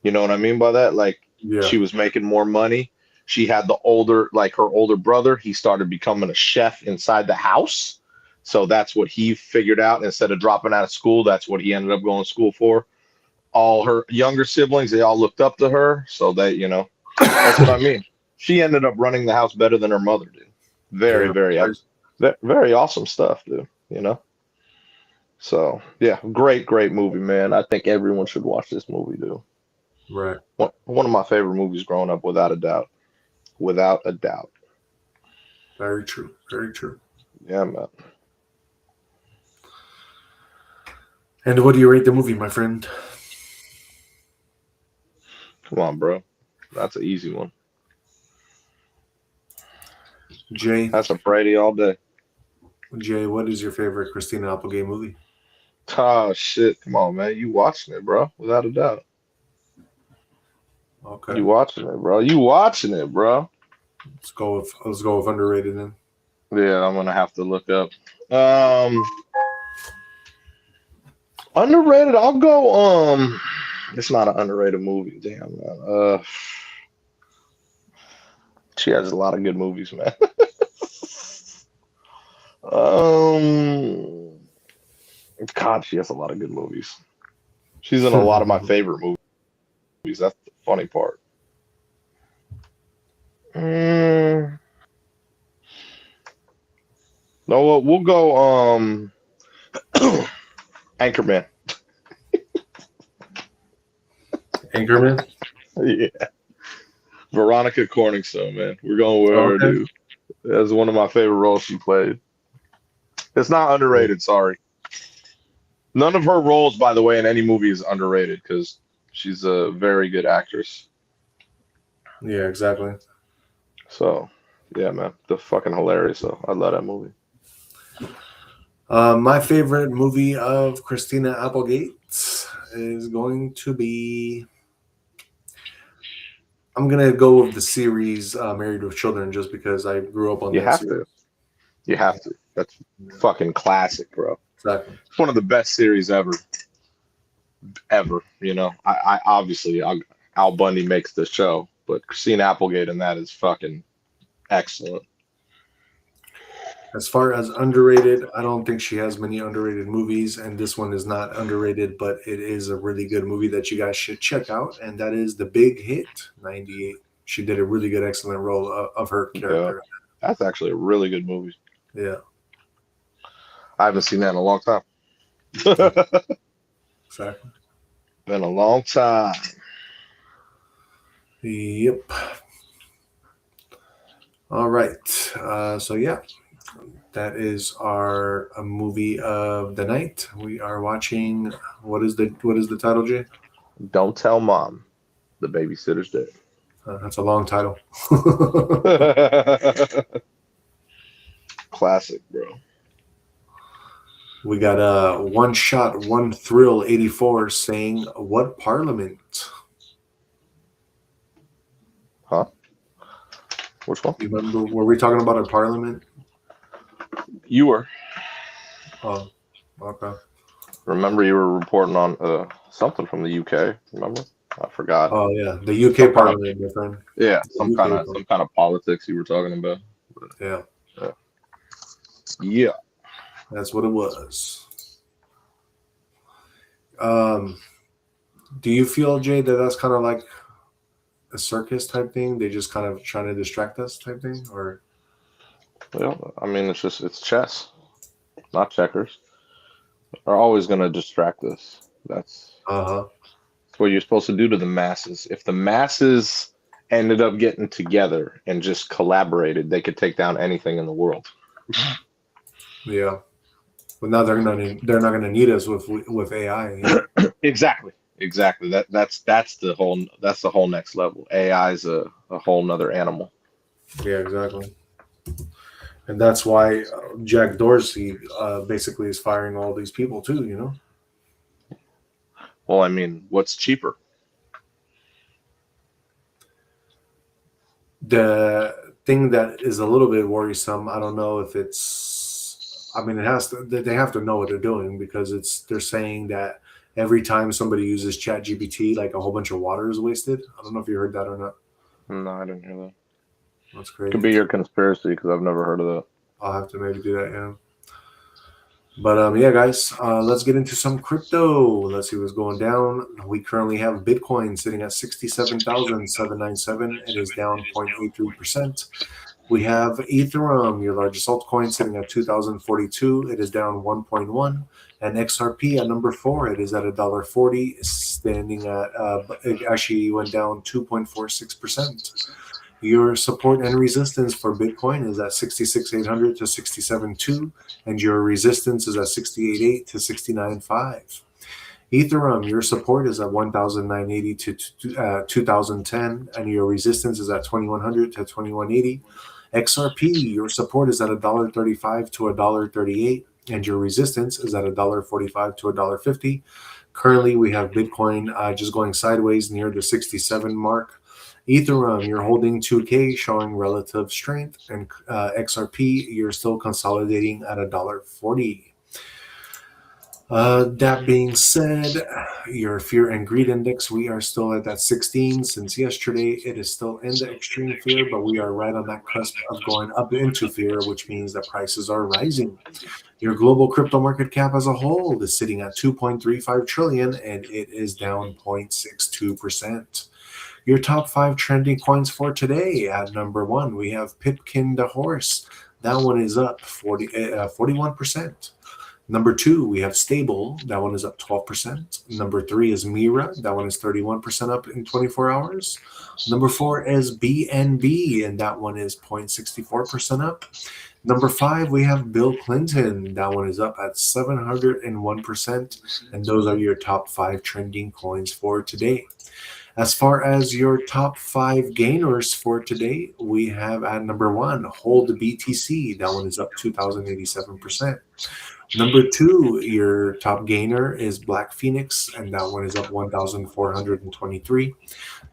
You know what I mean by that? Like she was making more money. She had her older brother, he started becoming a chef inside the house. So that's what he figured out. Instead of dropping out of school, that's what he ended up going to school for. All her younger siblings, they all looked up to her. So that's what I mean. She ended up running the house better than her mother did. Very, very awesome stuff, dude. So yeah, great movie, man. I think everyone should watch this movie, dude. Right. One of my favorite movies growing up, without a doubt. Without a doubt. Very true. Very true. Yeah, man. And what do you rate the movie, my friend? Come on, bro. That's an easy one. Jay. That's a Brady all day. Jay, what is your favorite Christina Applegate movie? Oh shit! Come on, man. You watching it, bro? Without a doubt. Okay. You watching it, bro? You watching it, bro? Let's go with underrated then. Yeah, I'm gonna have to look up. Underrated. I'll go. It's not an underrated movie. Damn, man. She has a lot of good movies, man. God, she has a lot of good movies. She's in a lot of my favorite movies. That's the funny part. No, we'll go. Anchorman. Anchorman? Yeah. Veronica Corningstone, man. We're going with her, dude. That's one of my favorite roles she played. It's not underrated, sorry. None of her roles, by the way, in any movie is underrated because she's a very good actress. Yeah, exactly. So, yeah, man. The fucking hilarious, though. I love that movie. My favorite movie of Christina Applegate is going to be... I'm going to go with the series Married with Children just because I grew up on that series. You have to. That's fucking classic, bro. Exactly. It's one of the best series ever. I obviously, Al Bundy makes the show, but Christina Applegate in that is fucking excellent. As far as underrated, I don't think she has many underrated movies, and this one is not underrated, but it is a really good movie that you guys should check out, and that is The Big Hit, 98. She did a really good, excellent role of her character. Yeah, that's actually a really good movie. Yeah. I haven't seen that in a long time. Exactly. Been a long time. Yep. All right. So yeah, that is our movie of the night. We are watching. What is the title, Jay? Don't Tell Mom. The Babysitter's Dead. That's a long title. Classic, bro. We got One Shot, One Thrill 84 saying, what parliament? Huh? Which one? You remember, were we talking about a parliament? You were. Oh, okay. Remember you were reporting on something from the UK, remember? I forgot. Oh yeah, the UK parliament, my friend. Yeah, some kind of politics you were talking about. Yeah. Yeah. That's what it was. Do you feel, Jay, that that's kind of like a circus type thing? They just kind of trying to distract us type thing, or? Well, I mean, it's chess, not checkers. They're always going to distract us. That's what you're supposed to do to the masses. If the masses ended up getting together and just collaborated, they could take down anything in the world. Yeah. But now they're not gonna need us with AI. You know? Exactly. That's the whole next level. AI is a whole nother animal. Yeah, exactly. And that's why Jack Dorsey basically is firing all these people too. You know. Well, I mean, what's cheaper? The thing that is a little bit worrisome, I don't know if it's, I mean, it has to, they have to know what they're doing, because they're saying that every time somebody uses ChatGPT, like a whole bunch of water is wasted. I don't know if you heard that or not. No, I didn't hear that. That's crazy. Could be your conspiracy, because I've never heard of that. I'll have to maybe do that, yeah. But yeah, guys, let's get into some crypto. Let's see what's going down. We currently have Bitcoin sitting at 67,797. It is down 0.83%. We have Ethereum, your largest altcoin, sitting at 2,042. It is down 1.1. And XRP at number 4, it is at $1.40, standing at, it actually went down 2.46%. Your support and resistance for Bitcoin is at 66,800 to 67,200, and your resistance is at 68,800 to 69,500. Ethereum, your support is at 1,980 to 2,010, and your resistance is at 2,100 to 2,180. XRP, your support is at $1.35 to $1.38, and your resistance is at $1.45 to $1.50. Currently, we have Bitcoin just going sideways near the 67 mark. Ethereum, you're holding 2K, showing relative strength, and XRP, you're still consolidating at $1.40. That being said, your fear and greed index, we are still at that 16 since yesterday. It is still in the extreme fear, but we are right on that cusp of going up into fear, which means that prices are rising. Your global crypto market cap as a whole is sitting at 2.35 trillion, and it is down 0.62%. Your top 5 trending coins for today. At number 1, we have Pipkin the horse. That one is up 41%. Number 2, we have Stable. That one is up 12%. Number 3 is Mira. That one is 31% up in 24 hours. Number 4 is BNB, and that one is 0.64% up. Number 5, we have Bill Clinton. That one is up at 701%. And those are your top 5 trending coins for today. As far as your top 5 gainers for today, we have at number 1, Hold BTC. That one is up 2,087%. Number 2, your top gainer is Black Phoenix, and that one is up 1,423.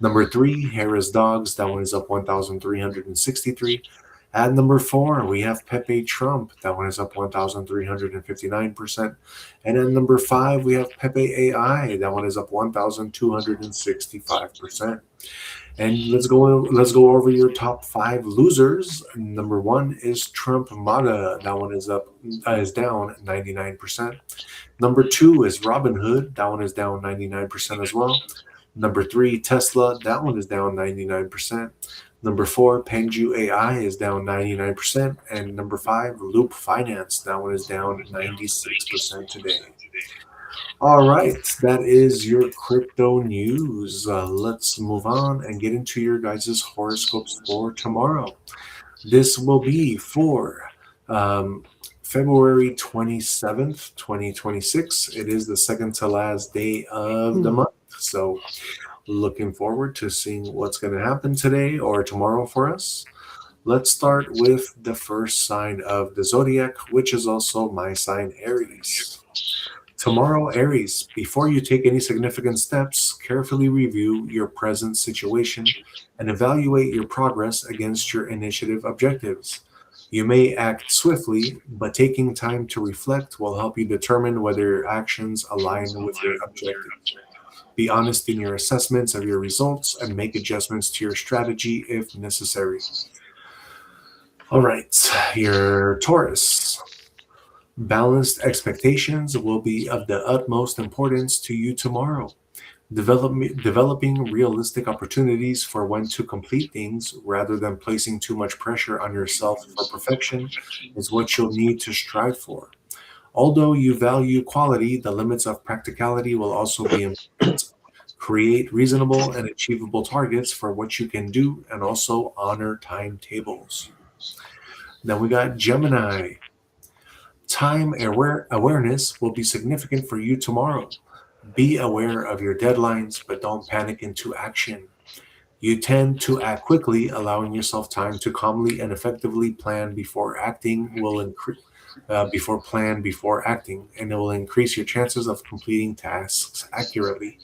Number 3, Harris Dogs. That one is up 1,363. At number 4, we have Pepe Trump. That one is up 1,359%. And at number 5, we have Pepe AI. That one is up 1,265%. And let's go over your top 5 losers. Number 1 is Trump Mata. That one is down 99%. Number 2 is Robinhood. That one is down 99% as well. Number 3, Tesla. That one is down 99%. Number 4, Penju AI is down 99%. And number 5, Loop Finance. That one is down 96% today. All right, that is your crypto news. Let's move on and get into your guys' horoscopes for tomorrow. This will be for February 27th, 2026. It is the second to last day of the month. So looking forward to seeing what's going to happen today or tomorrow for us. Let's start with the first sign of the zodiac, which is also my sign, Aries. Tomorrow, Aries, before you take any significant steps, carefully review your present situation and evaluate your progress against your initiative objectives. You may act swiftly, but taking time to reflect will help you determine whether your actions align with your objectives. Be honest in your assessments of your results and make adjustments to your strategy if necessary. All right, your Taurus. Balanced expectations will be of the utmost importance to you tomorrow. Developing realistic opportunities for when to complete things rather than placing too much pressure on yourself for perfection is what you'll need to strive for. Although you value quality, the limits of practicality will also be important. Create reasonable and achievable targets for what you can do and also honor timetables. Then we got Gemini. Time awareness will be significant for you tomorrow. Be aware of your deadlines, but don't panic into action. You tend to act quickly, allowing yourself time to calmly and effectively plan before acting before acting, and it will increase your chances of completing tasks accurately.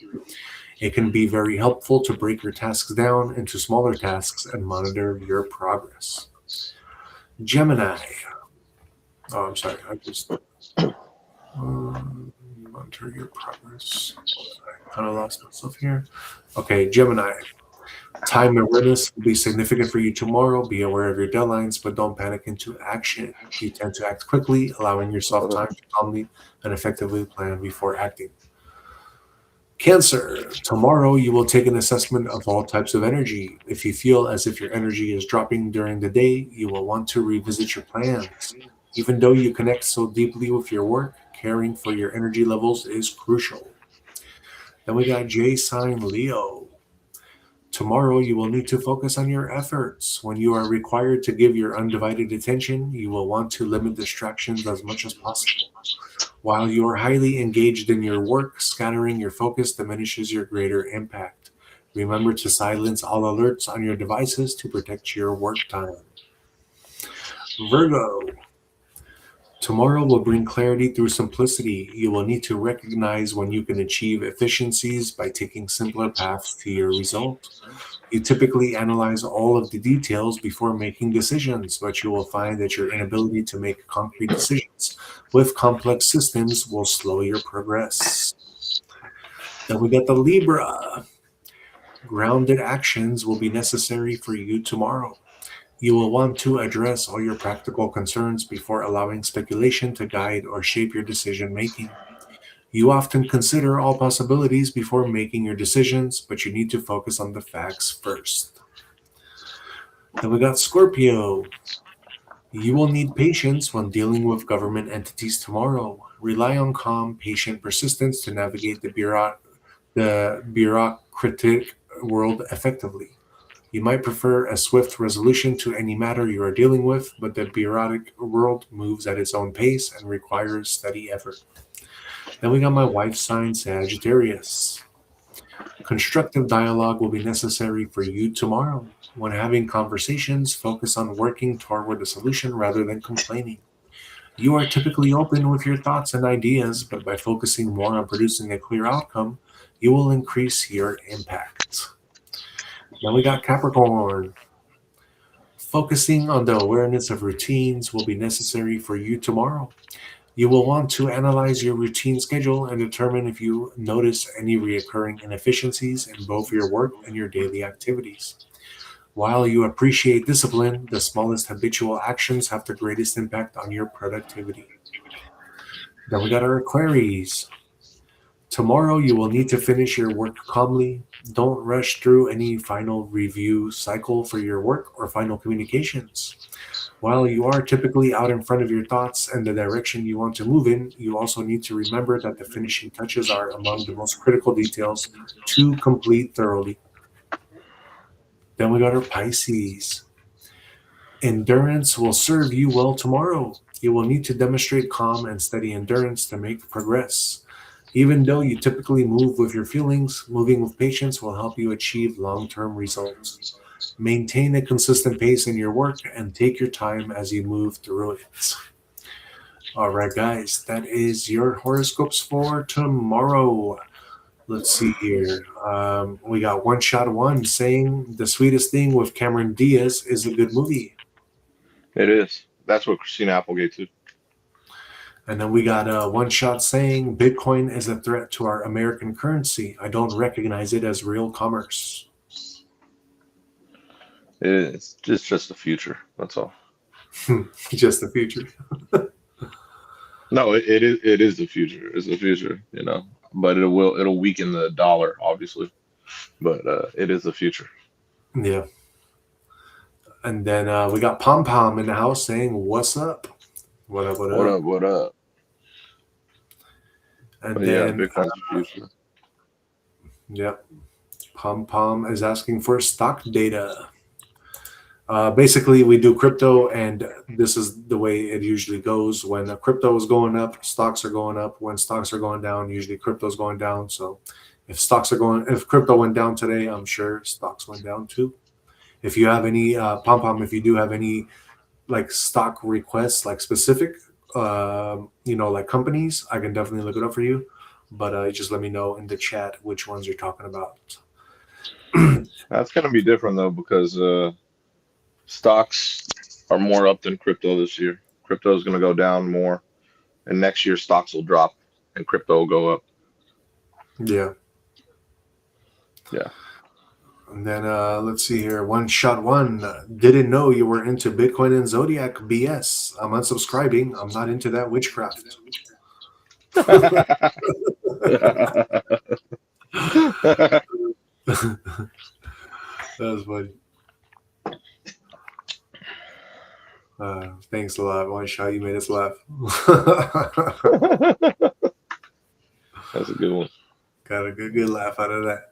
It can be very helpful to break your tasks down into smaller tasks and monitor your progress. Gemini. Oh, I'm sorry. I just monitor your progress. I kind of lost myself here. Okay, Gemini. Time awareness will be significant for you tomorrow. Be aware of your deadlines, but don't panic into action. You tend to act quickly, allowing yourself time to calmly and effectively plan before acting. Cancer. Tomorrow you will take an assessment of all types of energy. If you feel as if your energy is dropping during the day, you will want to revisit your plans. Even though you connect so deeply with your work, caring for your energy levels is crucial. Then we got J sign Leo. Tomorrow you will need to focus on your efforts. When you are required to give your undivided attention, you will want to limit distractions as much as possible. While you are highly engaged in your work, scattering your focus diminishes your greater impact. Remember to silence all alerts on your devices to protect your work time. Virgo. Tomorrow will bring clarity through simplicity. You will need to recognize when you can achieve efficiencies by taking simpler paths to your result. You typically analyze all of the details before making decisions, but you will find that your inability to make concrete decisions with complex systems will slow your progress. Then we got the Libra. Grounded actions will be necessary for you tomorrow. You will want to address all your practical concerns before allowing speculation to guide or shape your decision making. You often consider all possibilities before making your decisions, but you need to focus on the facts first. Then we got Scorpio. You will need patience when dealing with government entities tomorrow. Rely on calm, patient persistence to navigate the bureaucratic world effectively. You might prefer a swift resolution to any matter you are dealing with, but the bureaucratic world moves at its own pace and requires steady effort. Then we got my wife's sign, Sagittarius. Constructive dialogue will be necessary for you tomorrow. When having conversations, focus on working toward a solution rather than complaining. You are typically open with your thoughts and ideas, but by focusing more on producing a clear outcome, you will increase your impact. Then we got Capricorn. Focusing on the awareness of routines will be necessary for you tomorrow. You will want to analyze your routine schedule and determine if you notice any recurring inefficiencies in both your work and your daily activities. While you appreciate discipline, the smallest habitual actions have the greatest impact on your productivity. Then we got our Aquarius. Tomorrow you will need to finish your work calmly. Don't rush through any final review cycle for your work or final communications. While you are typically out in front of your thoughts and the direction you want to move in, you also need to remember that the finishing touches are among the most critical details to complete thoroughly. Then we got our Pisces. Endurance will serve you well tomorrow. You will need to demonstrate calm and steady endurance to make progress. Even though you typically move with your feelings, moving with patience will help you achieve long-term results. Maintain a consistent pace in your work and take your time as you move through it. All right, guys, that is your horoscopes for tomorrow. Let's see here. We got One Shot One saying The Sweetest Thing with Cameron Diaz is a good movie. It is. That's what Christina Applegate too. And then we got One Shot saying Bitcoin is a threat to our American currency. I don't recognize it as real commerce. It's just the future. That's all. Just the future. No, it is the future. It's the future, But it'll weaken the dollar, obviously. But it is the future. Yeah. And then we got Pom Pom in the house saying, "What's up? What up? What up? What up? What up?" And But then Bitcoin's the future. Yep. Pom Pom is asking for stock data. Basically, we do crypto, and this is the way it usually goes. When crypto is going up, stocks are going up. When stocks are going down, usually crypto is going down. So if crypto went down today, I'm sure stocks went down too. If you have any Pom Pom, if you do have any like stock requests, like specific, like companies, I can definitely look it up for you. But just let me know in the chat which ones you're talking about. That's going to be different though, because stocks are more up than crypto this year. Crypto is going to go down more, and next year stocks will drop and crypto will go up. Yeah. And then let's see here. One shot one. Didn't know you were into Bitcoin and Zodiac BS. I'm unsubscribing. I'm not into that witchcraft. That was funny. Thanks a lot. One shot. You made us laugh. That's a good one. Got a good laugh out of that.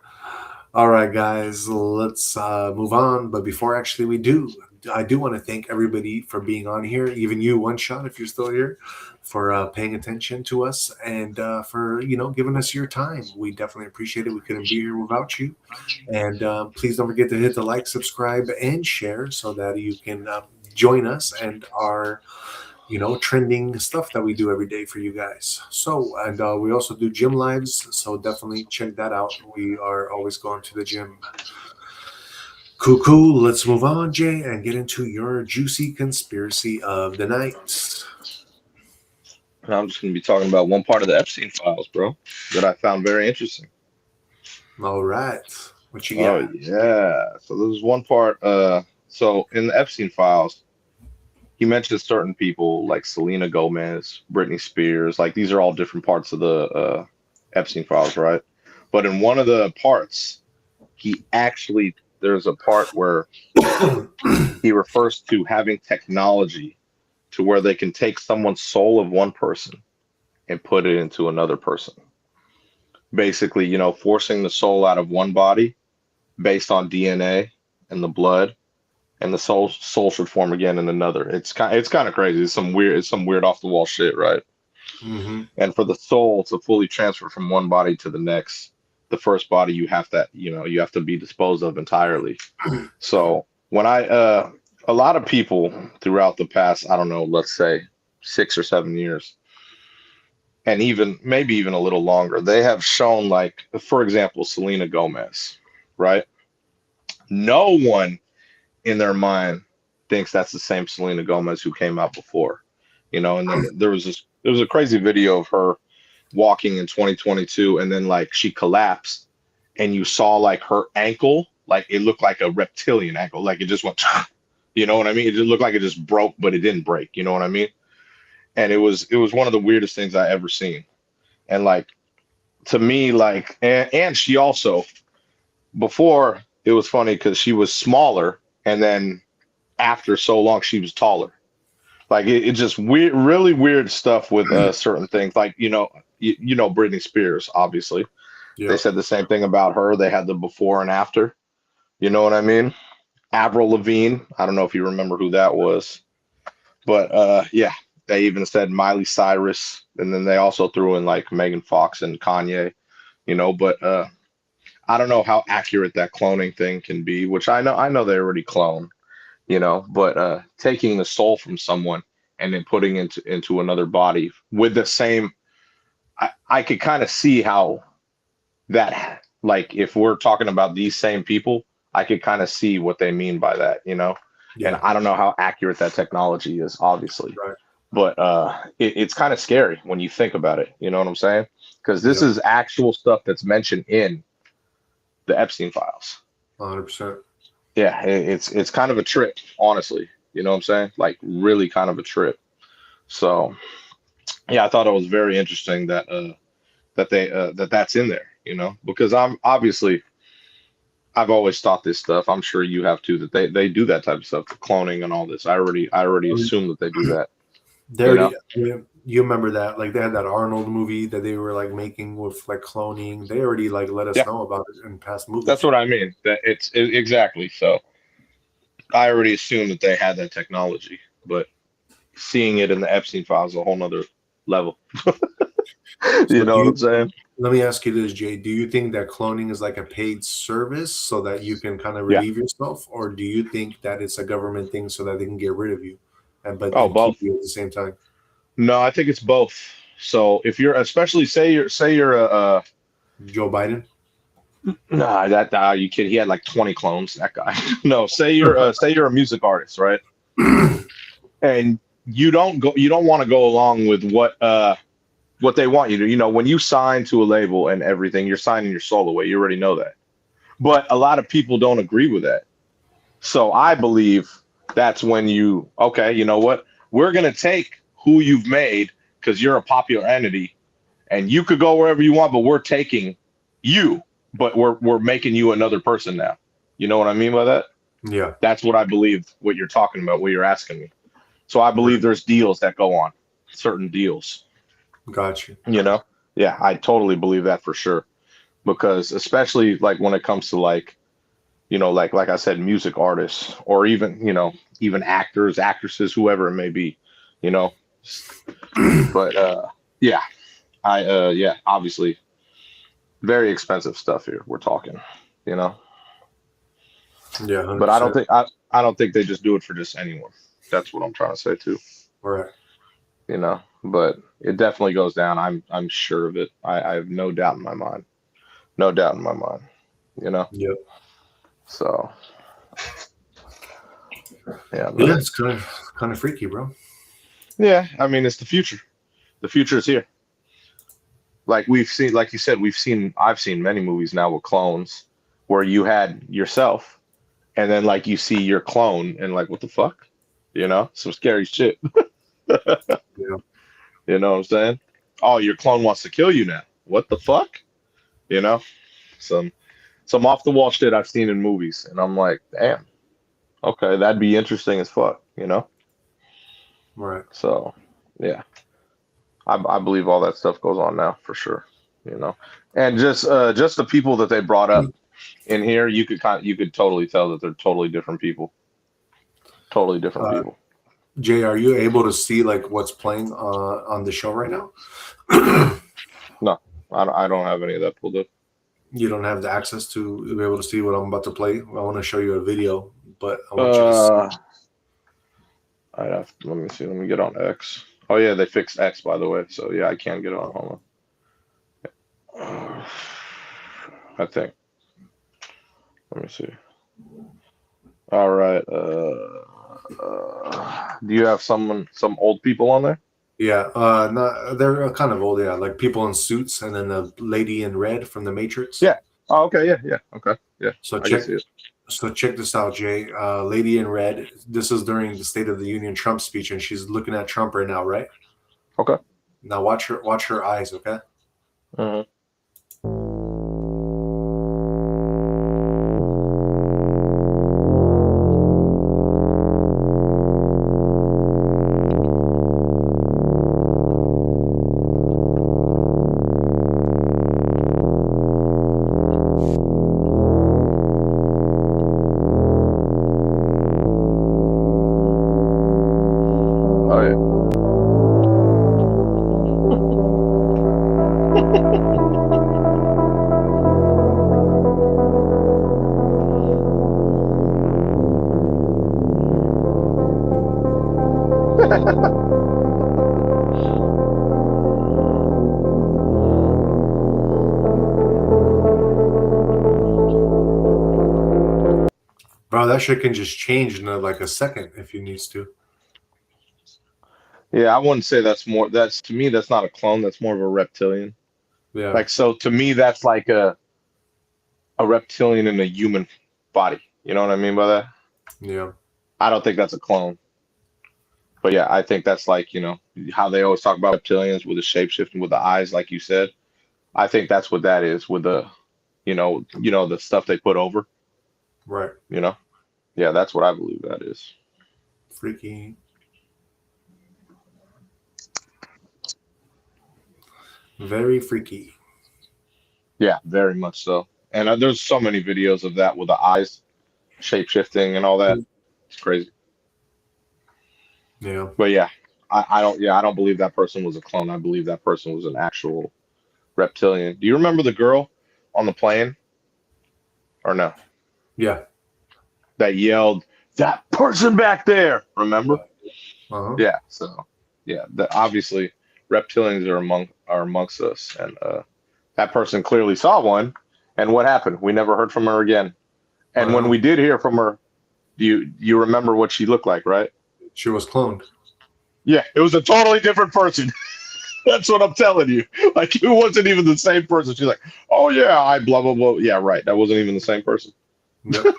All right, guys, let's move on. But before actually we do, I do want to thank everybody for being on here, even you, One Shot, if you're still here, for paying attention to us and for, giving us your time. We definitely appreciate it. We couldn't be here without you. And please don't forget to hit the like, subscribe, and share so that you can join us and our trending stuff that we do every day for you guys. So, and we also do gym lives, so definitely check that out. We are always going to the gym. Cool. Let's move on, Jay, and get into your juicy conspiracy of the night. I'm just going to be talking about one part of the Epstein files, bro, that I found very interesting. All right. What you got? Oh, yeah. So there's one part. So in the Epstein files, he mentioned certain people like Selena Gomez, Britney Spears. Like, these are all different parts of the Epstein files, right? But in one of the parts, there's a part where he refers to having technology to where they can take someone's soul of one person and put it into another person. Basically, forcing the soul out of one body based on DNA and the blood, and the soul should form again in another. It's kind of crazy. It's some weird off the wall shit, right? Mm-hmm. And for the soul to fully transfer from one body to the next, the first body you have to be disposed of entirely. So when a lot of people throughout the past, I don't know, let's say 6 or 7 years, and maybe even a little longer, they have shown, like, for example, Selena Gomez, right? No one in their mind thinks that's the same Selena Gomez who came out before, and then there was a crazy video of her walking in 2022, and then like she collapsed, and you saw like her ankle, like it looked like a reptilian ankle, like it just went, you know what I mean? It just looked like it just broke, but it didn't break, you know what I mean? And it was one of the weirdest things I ever seen. And like, to me, like, and she also, before, it was funny because she was smaller, and then after so long she was taller. Like, it just weird, really weird stuff with certain things. Like, Britney Spears, obviously. Yep. They said the same thing about her. They had the before and after. You know what I mean? Avril Lavigne. I don't know if you remember who that was. But yeah, they even said Miley Cyrus. And then they also threw in like Megan Fox and Kanye. But I don't know how accurate that cloning thing can be, which I know they already clone. But taking the soul from someone and then putting into another body with the same, I could kind of see how that, like, if we're talking about these same people, I could kind of see what they mean by that, Yeah. And I don't know how accurate that technology is, obviously, right. But it's kind of scary when you think about it. You know what I'm saying? Because this is actual stuff that's mentioned in the Epstein files. 100%. Yeah, it's kind of a trip, honestly. You know what I'm saying? Like, really kind of a trip. So, yeah, I thought it was very interesting that that's in there, because I've always thought this stuff. I'm sure you have too, that they do that type of stuff, cloning and all this. I already assume that they do that. You remember that? Like they had that Arnold movie that they were like making with like cloning. They already like let us know about it in past movies. That's what I mean. That exactly. So I already assumed that they had that technology, but seeing it in the Epstein files is a whole nother level. You know what I'm saying? Let me ask you this, Jay. Do you think that cloning is like a paid service so that you can kind of relieve yourself, or do you think that it's a government thing so that they can get rid of you, and both. keep you at the same time? No, I think it's both. So if you're, especially say you're a Joe Biden. Nah, you kid. He had like 20 clones. That guy. No, say you're a music artist, right? And you don't want to go along with what they want you to. You know, when you sign to a label and everything, you're signing your soul away. You already know that. But a lot of people don't agree with that. So I believe that's when you know what? We're gonna take who you've made because you're a popular entity, and you could go wherever you want, but we're taking you. But we're making you another person now. You know what I mean by that? Yeah. That's what I believe, what you're talking about, what you're asking me. So I believe there's deals that go on, certain deals. Gotcha. You know? Yeah, I totally believe that for sure. Because especially like when it comes to like, you know, like I said, music artists or even, you know, even actors, actresses, whoever it may be, you know. But yeah, obviously very expensive stuff here we're talking, you know. Yeah, 100%. But I don't think they just do it for just anyone. That's what I'm trying to say too. Right. You know, but it definitely goes down. I'm sure of it. I have no doubt in my mind. No doubt in my mind. You know? Yep. So yeah, yeah, it's kind of freaky, bro. Yeah, I mean it's the future. The future is here. Like we've seen, like you said, I've seen many movies now with clones where you had yourself and then like you see your clone and like, what the fuck? You know, some scary shit. Yeah. You know what I'm saying? Oh, your clone wants to kill you now. What the fuck? You know, some off the wall shit I've seen in movies, and I'm like, damn, okay, that'd be interesting as fuck. You know? Right. So, yeah, I believe all that stuff goes on now for sure. You know, and just the people that they brought up in here, you could totally tell that they're totally different people. Totally different people. Jay, are you able to see like what's playing on the show right now? No, I don't have any of that pulled up. You don't have the access to be able to see what I'm about to play. I want to show you a video, but I want you to see. Let me see. Let me get on X. Oh yeah, they fixed X by the way. So yeah, I can get on. Hold on. I think. Let me see. All right. Do you have some old people on there? Yeah, they're kind of old. Yeah, like people in suits, and then the lady in red from the Matrix. Yeah. Oh, okay. Yeah. Okay. Yeah. So check this out, Jay. Lady in red. This is during the State of the Union Trump speech, and she's looking at Trump right now, right? Okay. Now watch her eyes, okay? Mm-hmm. Bro, that shit can just change in like a second if he needs to. Yeah, I wouldn't say that's more. To me, that's not a clone. That's more of a reptilian. Yeah. Like, so to me, that's like a reptilian in a human body. You know what I mean by that? Yeah. I don't think that's a clone. But yeah, I think that's like, you know, how they always talk about reptilians with the shapeshifting with the eyes, like you said. I think that's what that is with the, you know, the stuff they put over. Right. You know? Yeah, that's what I believe that is. Freaky. Very freaky. Yeah, very much so. And there's so many videos of that with the eyes shape shifting and all that. It's crazy. Yeah. But yeah, I don't believe that person was a clone. I believe that person was an actual reptilian. Do you remember the girl on the plane? Or no? Yeah. That yelled, "That person back there!" Remember? Uh-huh. Yeah. So yeah, obviously reptilians are amongst us, and that person clearly saw one. And what happened? We never heard from her again. And when we did hear from her, you remember what she looked like, right? She was cloned. Yeah, it was a totally different person. That's what I'm telling you. Like, it wasn't even the same person. She's like, "Oh yeah, I blah blah blah." Yeah, right. That wasn't even the same person. Yep.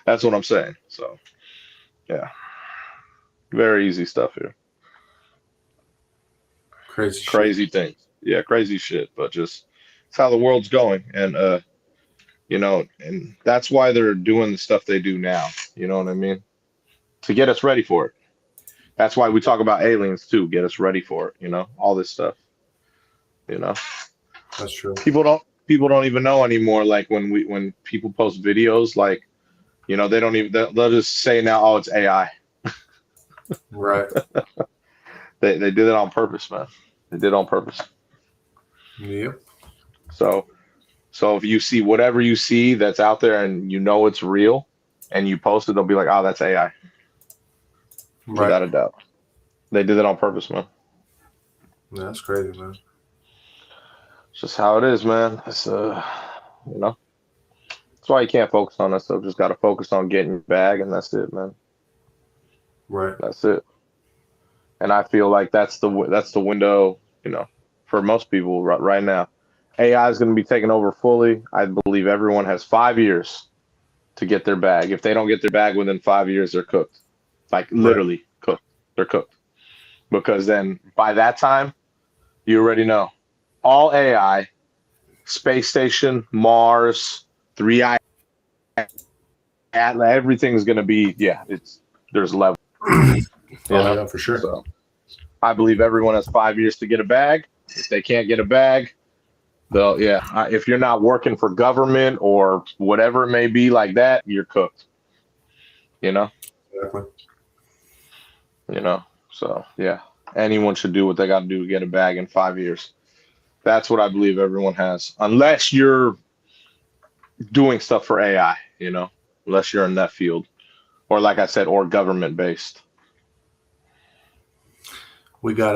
That's what I'm saying. So, yeah, very easy stuff here. Crazy things. Yeah, crazy shit. But just it's how the world's going, and and that's why they're doing the stuff they do now. You know what I mean? To get us ready for it. That's why we talk about aliens too. Get us ready for it. You know, all this stuff. You know, That's true. people don't even know anymore. Like when people post videos, like, they don't even they'll just say now, "Oh, it's AI." Right. They did it on purpose, man. They did it on purpose. Yep. So if you see whatever you see that's out there and it's real, and you post it, they'll be like, "Oh, that's AI." Right. Without a doubt. They did it on purpose, man. That's crazy, man. It's just how it is, man. It's That's why you can't focus on that stuff. Just got to focus on getting your bag, and that's it, man. Right. That's it. And I feel like that's the window, for most people right now. AI is going to be taken over fully. I believe everyone has 5 years to get their bag. If they don't get their bag within 5 years, they're cooked. Like, literally cooked. They're cooked. Because then by that time, you already know. All AI, space station, Mars, 3I, Atlas, everything's going to be, there's level. Yeah, for sure. So I believe everyone has 5 years to get a bag. If they can't get a bag, if you're not working for government or whatever it may be like that, you're cooked. Exactly. So yeah, anyone should do what they got to do to get a bag in 5 years. That's what I believe everyone has, unless you're doing stuff for AI, unless you're in that field, or like I said, or government based. We got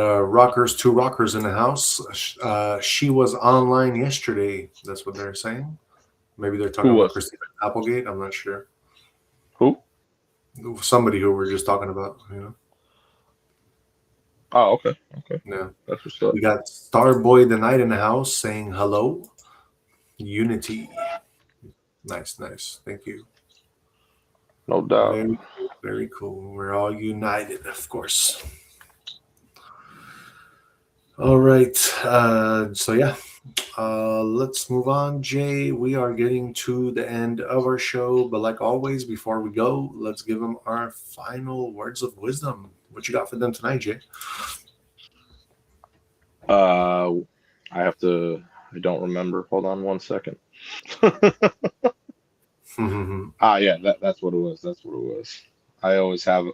two rockers in the house. She was online yesterday. That's what they're saying. Maybe they're talking about Christina Applegate. I'm not sure. Who? Somebody who we're just talking about, Oh, okay. Yeah. That's what's up. We got Starboy the Night in the house saying hello. Unity. Nice. Thank you. No doubt. Very, very cool. We're all united, of course. All right. Let's move on, Jay. We are getting to the end of our show, but like always, before we go, let's give them our final words of wisdom. What you got for them tonight, Jay? I don't remember. Hold on one second. Yeah, that's what it was. I always have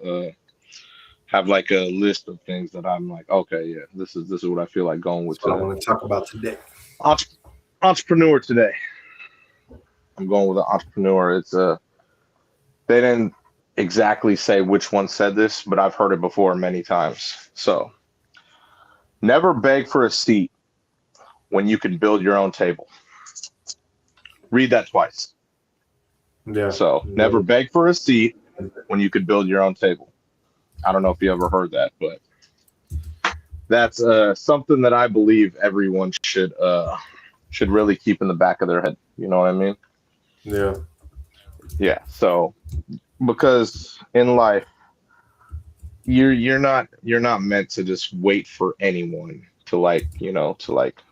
like a list of things that I'm like, okay, yeah, this is what I feel like going with today. I want to talk about today. Entrepreneur today. I'm going with an entrepreneur. It's they didn't exactly say which one said this, but I've heard it before many times. So, never beg for a seat when you can build your own table. Read that twice. Yeah. So, never beg for a seat when you could build your own table. I don't know if you ever heard that, but that's something that I believe everyone should really keep in the back of their head. You know what I mean? Yeah. Yeah. So, because in life, you're not meant to just wait for anyone to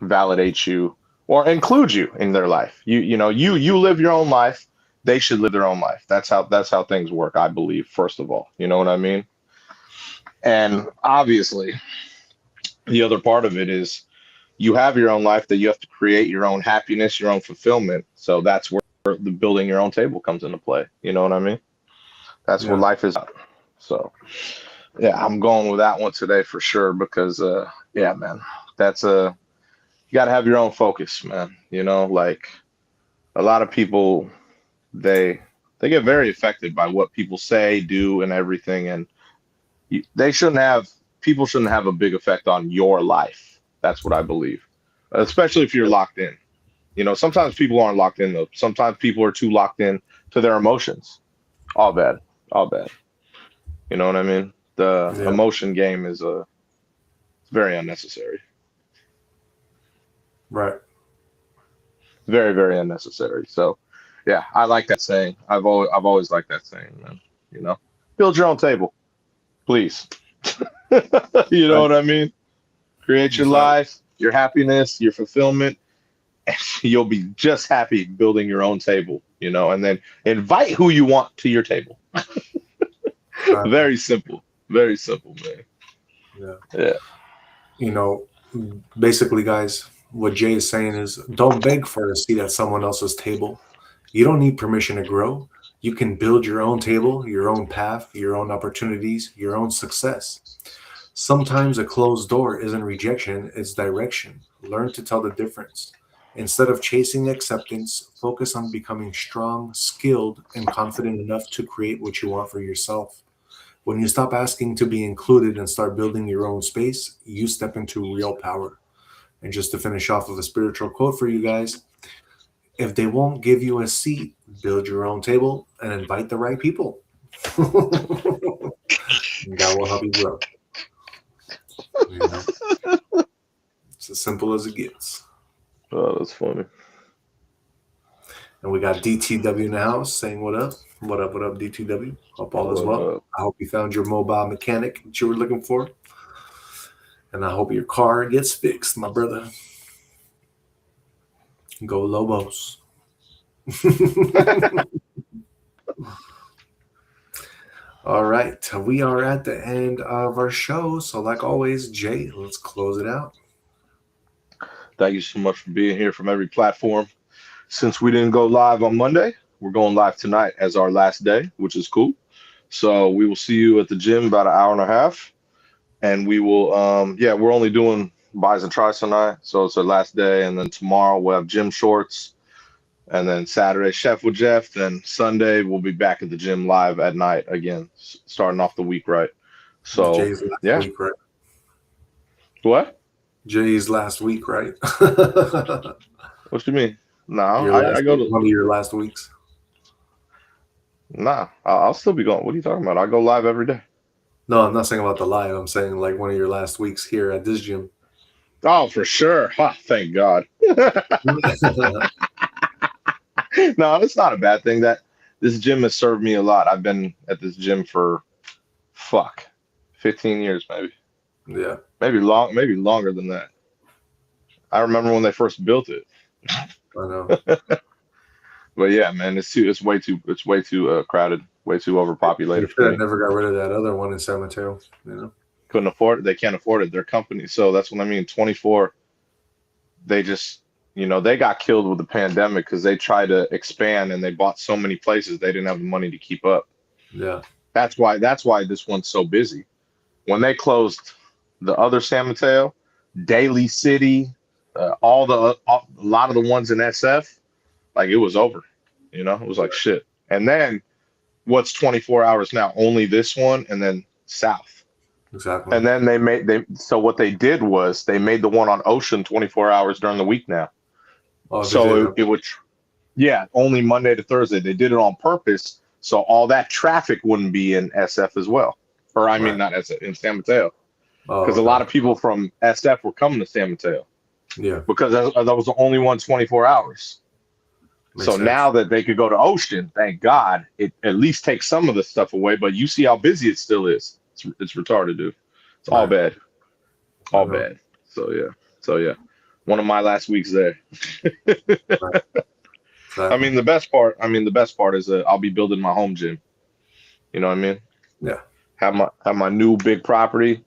validate you or include you in their life. You live your own life. They should live their own life. That's how things work, I believe, first of all. You know what I mean? And obviously, the other part of it is you have your own life, that you have to create your own happiness, your own fulfillment. So that's where the building your own table comes into play. You know what I mean? That's what life is. So yeah, I'm going with that one today for sure, because yeah, man, that's you got to have your own focus, man. You know, like a lot of people, they get very affected by what people say, do, and everything, and people shouldn't have a big effect on your life. That's what I believe, especially if you're locked in. You know, sometimes people aren't locked in though. Sometimes people are too locked in to their emotions. All bad, all bad. You know what I mean? The emotion game is very unnecessary. Right. Very, very unnecessary. So, yeah, I like that saying. I've always liked that saying, man. You know, build your own table, please. You know what I mean? Create your life, your happiness, your fulfillment. You'll be just happy building your own table, you know, and then invite who you want to your table. Very simple, man. Yeah. You know, basically, guys, what Jay is saying is don't beg for a seat at someone else's table. You don't need permission to grow. You can build your own table, your own path, your own opportunities, your own success. Sometimes a closed door isn't rejection, it's direction. Learn to tell the difference. Instead of chasing acceptance, focus on becoming strong, skilled, and confident enough to create what you want for yourself. When you stop asking to be included and start building your own space, you step into real power. And just to finish off with a spiritual quote for you guys, if they won't give you a seat, build your own table and invite the right people. That will help you grow. You know? It's as simple as it gets. Oh, that's funny. And we got DTW in the house saying what up? What up, DTW? Hope all is well. I hope you found your mobile mechanic that you were looking for. And I hope your car gets fixed, my brother. Go Lobos. All right. We are at the end of our show. So like always, Jay, let's close it out. Thank you so much for being here from every platform. Since we didn't go live on Monday, we're going live tonight as our last day, which is cool. So we will see you at the gym about an hour and a half. And we will, we're only doing buys and tries tonight. So it's our last day. And then tomorrow we'll have gym shorts. And then Saturday, Chef with Jeff. Then Sunday, we'll be back at the gym live at night again, starting off the week right. So, Jay's last week, right? What? Jay's last week, right? What you mean? No, I go to one of your last weeks. Nah, I'll still be going. What are you talking about? I go live every day. No, I'm not saying about the live. I'm saying like one of your last weeks here at this gym. Oh, for sure. Oh, thank God. No, it's not a bad thing. That this gym has served me a lot. I've been at this gym for 15 years, maybe. Yeah. Maybe longer than that. I remember when they first built it. I know. But yeah, man, it's way too crowded, way too overpopulated. I never got rid of that other one in San Mateo, you know. Couldn't afford it. They can't afford it. Their company. So that's what I mean. 24. They just, they got killed with the pandemic because they tried to expand and they bought so many places they didn't have the money to keep up. Yeah. That's why this one's so busy. When they closed the other San Mateo, Daly City, a lot of the ones in SF, like it was over. It was like shit. And then what's 24 hours now? Only this one and then south. Exactly. And then so what they did was they made the one on Ocean 24 hours during the week now. Oh, so it would, only Monday to Thursday. They did it on purpose so all that traffic wouldn't be in SF as well. Or I mean, not SF, in San Mateo. Because a lot of people from SF were coming to San Mateo. Yeah. Because that was the only one 24 hours. Makes so sense. now that they could go to Ocean, thank God, it at least takes some of the stuff away. But you see how busy it still is. It's retarded, dude. It's all bad. All bad. So yeah. One of my last weeks there. Right. I mean, the best part is I'll be building my home gym. You know what I mean? Yeah. Have my new big property.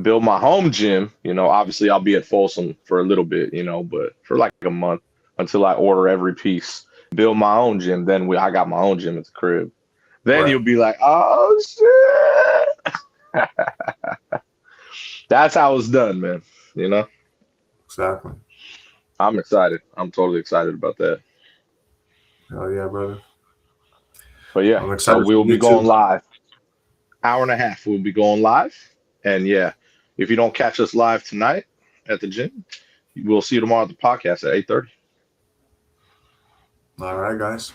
build my home gym. You know, obviously I'll be at Folsom for a little bit, you know, but for like a month until I order every piece. Build my own gym. Then I got my own gym at the crib. Then Right. you'll be like, oh shit. That's how it's done, man. You know, Exactly. I'm excited. I'm totally excited about that. Hell yeah, brother. But yeah, I'm so excited we will for be you going too. live. Hour and a half. We'll be going live. And yeah, if you don't catch us live tonight at the gym, we'll see you tomorrow at the podcast at 8:30. All right, guys.